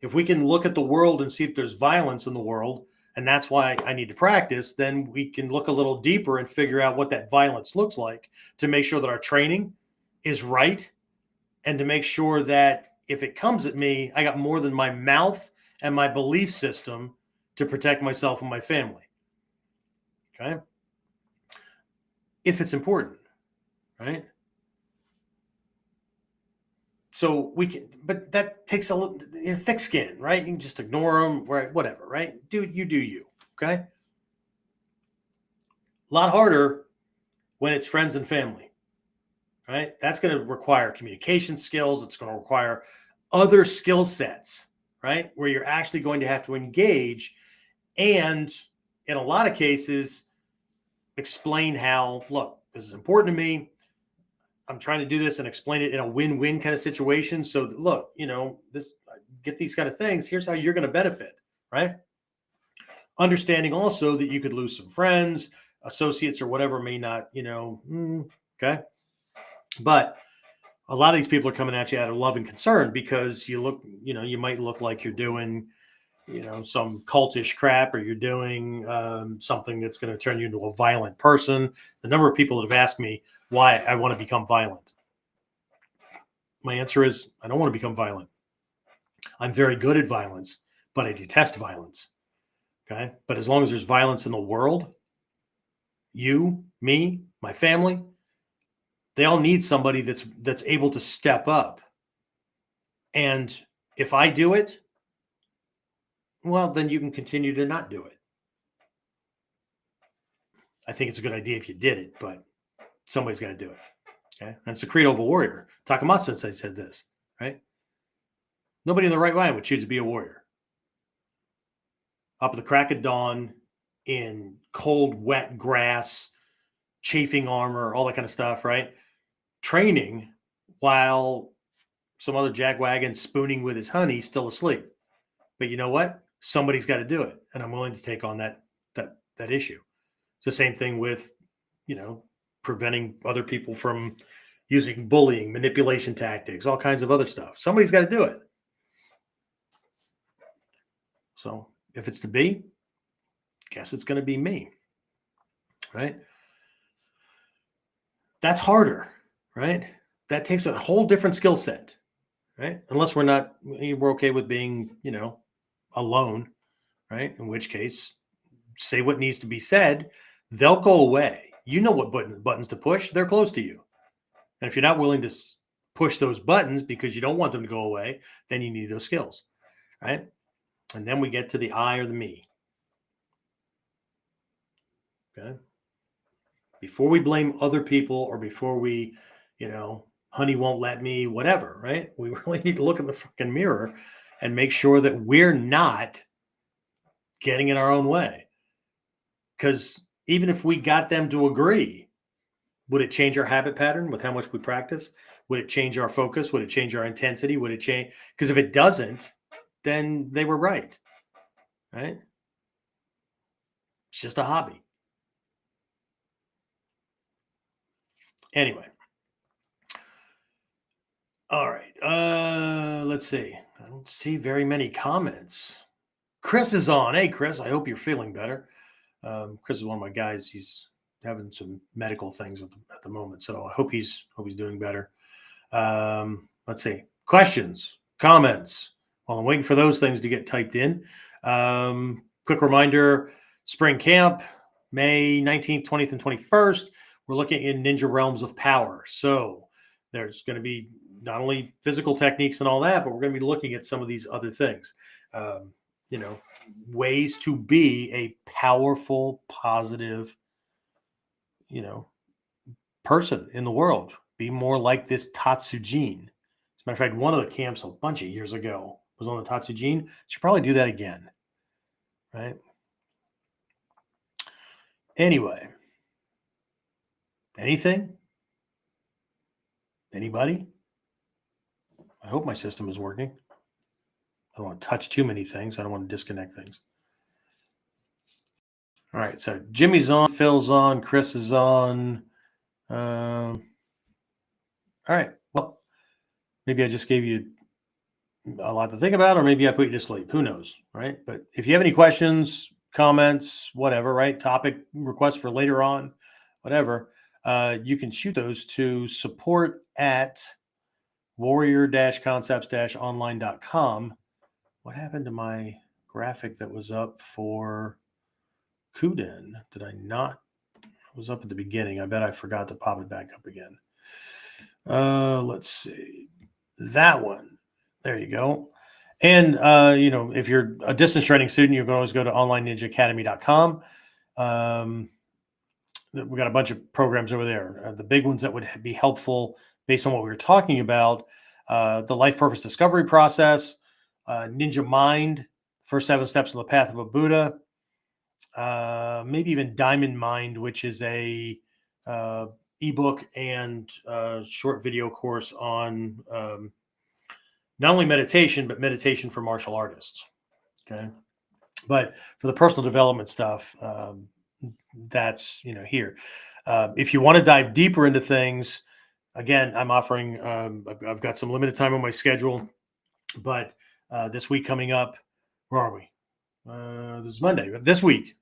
If we can look at the world and see if there's violence in the world, and that's why I need to practice, then we can look a little deeper and figure out what that violence looks like to make sure that our training is right and to make sure that if it comes at me, I got more than my mouth and my belief system to protect myself and my family. Okay. If it's important, right? So we can, but that takes a little thick skin, right? You can just ignore them, right? Whatever, right? Dude, you do you. Okay. A lot harder when it's friends and family, right? That's going to require communication skills. It's going to require other skill sets, right? Where you're actually going to have to engage and in a lot of cases, explain how, look, this is important to me. I'm trying to do this and explain it in a win-win kind of situation. So that, look, you know, this, get these kind of things. Here's how you're going to benefit, right? Understanding also that you could lose some friends, associates, or whatever may not, you know, okay. But a lot of these people are coming at you out of love and concern because you look, you know, you might look like you're doing, you know, some cultish crap or you're doing something that's going to turn you into a violent person. The number of people that have asked me why I want to become violent. My answer is I don't want to become violent. I'm very good at violence, but I detest violence. Okay. But as long as there's violence in the world, you, me, my family, they all need somebody that's able to step up. And if I do it, well, then you can continue to not do it. I think it's a good idea if you did it, but somebody's got to do it. Okay. And it's the credo of a warrior. Takamatsu Sensei said this, right? Nobody in the right mind would choose to be a warrior. Up at the crack of dawn in cold, wet grass, chafing armor, all that kind of stuff, right? Training while some other jackwagon spooning with his honey still asleep. But you know what? Somebody's got to do it. And I'm willing to take on that issue. It's the same thing with, you know, preventing other people from using bullying, manipulation tactics, all kinds of other stuff. Somebody's got to do it. So if it's to be, guess it's going to be me, right? That's harder, right? That takes a whole different skill set, right? Unless we're okay with being, you know, alone, right? In which case, say what needs to be said. They'll go away. You know what buttons to push. They're close to you. And if you're not willing to push those buttons because you don't want them to go away, then you need those skills, right? And then we get to the I or the me. Okay. Before we blame other people or before we, you know, honey won't let me, whatever, right? We really need to look in the fucking mirror and make sure that we're not getting in our own way. Because even if we got them to agree, Would it change our habit pattern with how much we practice? Would it change our focus? Would it change our intensity? Would it change? Because if it doesn't, then they were right. Right? It's just a hobby. Anyway. All right. Let's see. I don't see very many comments. Chris is on. Hey, Chris, I hope you're feeling better. Chris is one of my guys. He's having some medical things at the moment, so I hope he's doing better. Let's see. Questions, comments. While I'm waiting for those things to get typed in. Quick reminder: spring camp, May 19th, 20th, and 21st. We're looking in Ninja Realms of Power. So there's going to be not only physical techniques and all that, but we're going to be looking at some of these other things. Ways to be a powerful, positive, person in the world. Be more like this Tatsujin. As a matter of fact, one of the camps a bunch of years ago was on the Tatsujin. Should probably do that again, right? Anyway, anything? Anybody? I hope my system is working. I don't want to touch too many things. I don't want to disconnect things. All right. So Jimmy's on, Phil's on, Chris is on. All right. Well, maybe I just gave you a lot to think about, or maybe I put you to sleep. Who knows, right? But if you have any questions, comments, whatever, right? Topic requests for later on, whatever, you can shoot those to support@warrior-concepts-online.com. What happened to my graphic that was up for KUDEN? Did I not? It was up at the beginning. I bet I forgot to pop it back up again. Let's see. That one. There you go. And, if you're a distance training student, you can always go to onlineninjaacademy.com. We've got a bunch of programs over there. The big ones that would be helpful based on what we were talking about, the life purpose discovery process, Ninja Mind, first 7 steps on the path of a Buddha, maybe even Diamond Mind, which is a ebook and short video course on not only meditation, but meditation for martial artists. Okay. But for the personal development stuff, that's, here. If you want to dive deeper into things, again, I'm offering, I've got some limited time on my schedule, but this week coming up, where are we? This is Monday. This week,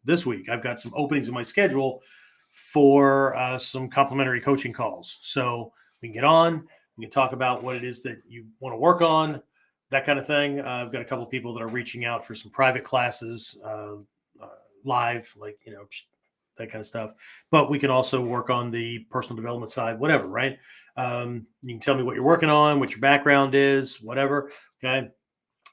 I've got some openings in my schedule for some complimentary coaching calls. So we can get on, we can talk about what it is that you want to work on, that kind of thing. I've got a couple of people that are reaching out for some private classes, live, like, that kind of stuff. But we can also work on the personal development side, whatever, right? You can tell me what you're working on, what your background is, whatever. Okay.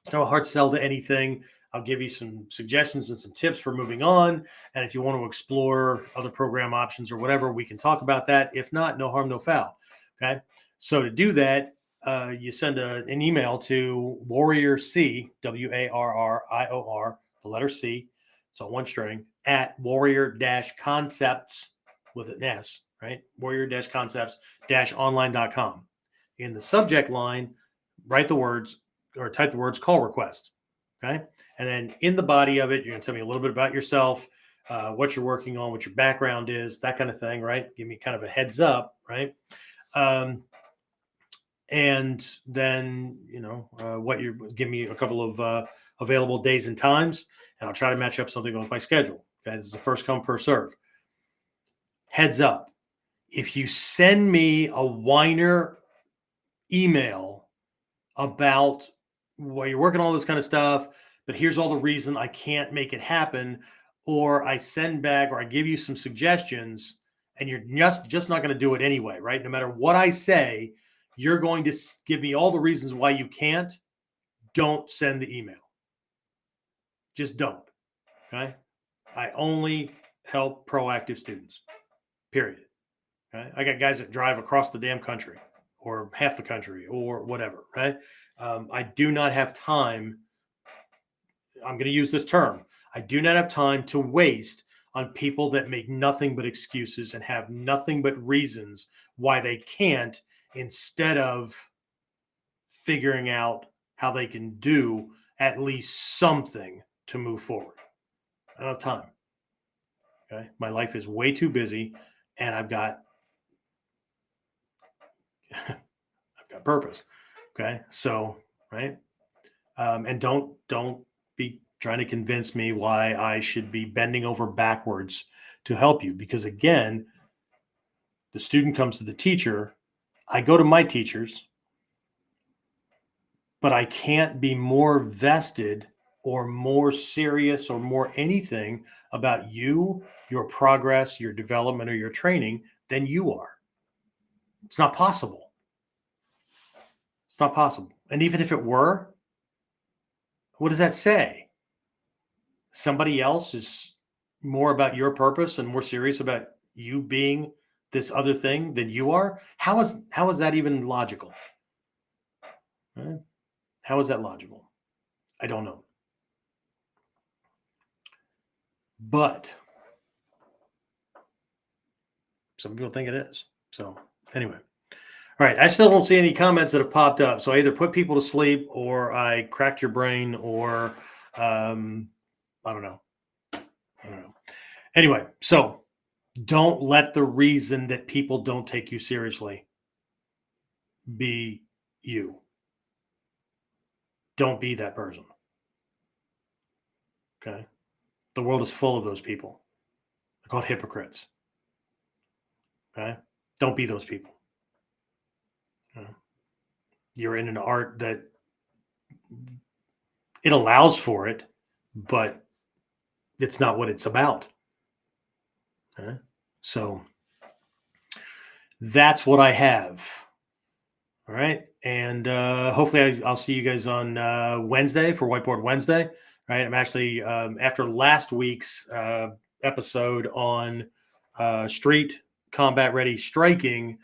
It's no hard sell to anything. I'll give you some suggestions and some tips for moving on. And if you want to explore other program options or whatever, we can talk about that. If not, no harm, no foul. Okay. So to do that, you send an email to Warrior C, WARRIOR, the letter C. So one string at warrior-concepts with an S, right? warrior-concepts-online.com. In the subject line, write the words or type the words call request. Okay. And then in the body of it, you're going to tell me a little bit about yourself, what you're working on, what your background is, that kind of thing, right? Give me kind of a heads up, right? And then, what you're give me a couple of available days and times, and I'll try to match up something with my schedule. Okay. This is the first come, first serve. Heads up. If you send me a whiner email about, well, you're working on all this kind of stuff, but here's all the reason I can't make it happen, or I send back or I give you some suggestions and you're just not going to do it anyway, right? No matter what I say, you're going to give me all the reasons why you can't. Don't send the email. Just don't. Okay. I only help proactive students, period. Okay. I got guys that drive across the damn country or half the country or whatever, right? I do not have time. I'm going to use this term. I do not have time to waste on people that make nothing but excuses and have nothing but reasons why they can't, instead of figuring out how they can do at least something to move forward. I don't have time. Okay. My life is way too busy, and I've got purpose. Okay. So, right. And don't be trying to convince me why I should be bending over backwards to help you. Because again, the student comes to the teacher. I go to my teachers, but I can't be more vested or more serious or more anything about you, your progress, your development, or your training than you are. It's not possible. It's not possible. And even if it were, what does that say? Somebody else is more about your purpose and more serious about you being this other thing than you are? How is that even logical? Right? How is that logical? I don't know. But some people think it is. So anyway. All right. I still don't see any comments that have popped up. So I either put people to sleep or I cracked your brain or I don't know. Anyway, so don't let the reason that people don't take you seriously be you. Don't be that person. Okay. The world is full of those people. They're called hypocrites. Okay. Don't be those people. You're in an art that it allows for it, but it's not what it's about. Okay. So that's what I have. All right. And hopefully I'll see you guys on Wednesday for Whiteboard Wednesday. Right. I'm actually, after last week's episode on street combat ready striking,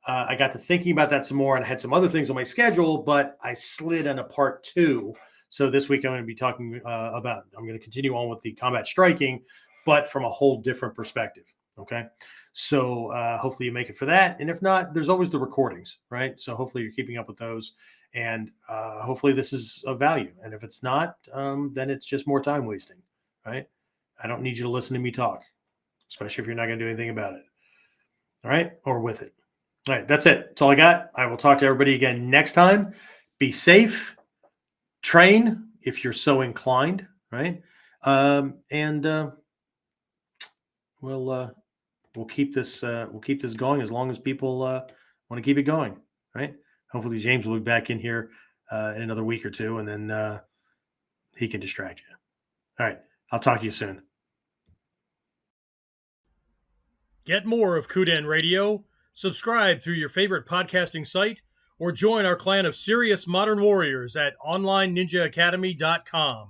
I got to thinking about that some more, and I had some other things on my schedule, but I slid on a part 2. So this week I'm going to be talking I'm going to continue on with the combat striking, but from a whole different perspective. Okay. So hopefully you make it for that. And if not, there's always the recordings, right? So hopefully you're keeping up with those, and hopefully this is of value. And if it's not, then it's just more time wasting, right? I don't need you to listen to me talk, especially if you're not going to do anything about it. All right. Or with it. All right. That's it. That's all I got. I will talk to everybody again next time. Be safe. Train if you're so inclined, right? And we'll keep this going as long as people want to keep it going, right? Hopefully James will be back in here in another week or two, and then he can distract you. All right. I'll talk to you soon. Get more of KUDEN Radio, subscribe through your favorite podcasting site, or join our clan of serious modern warriors at onlineninjaacademy.com.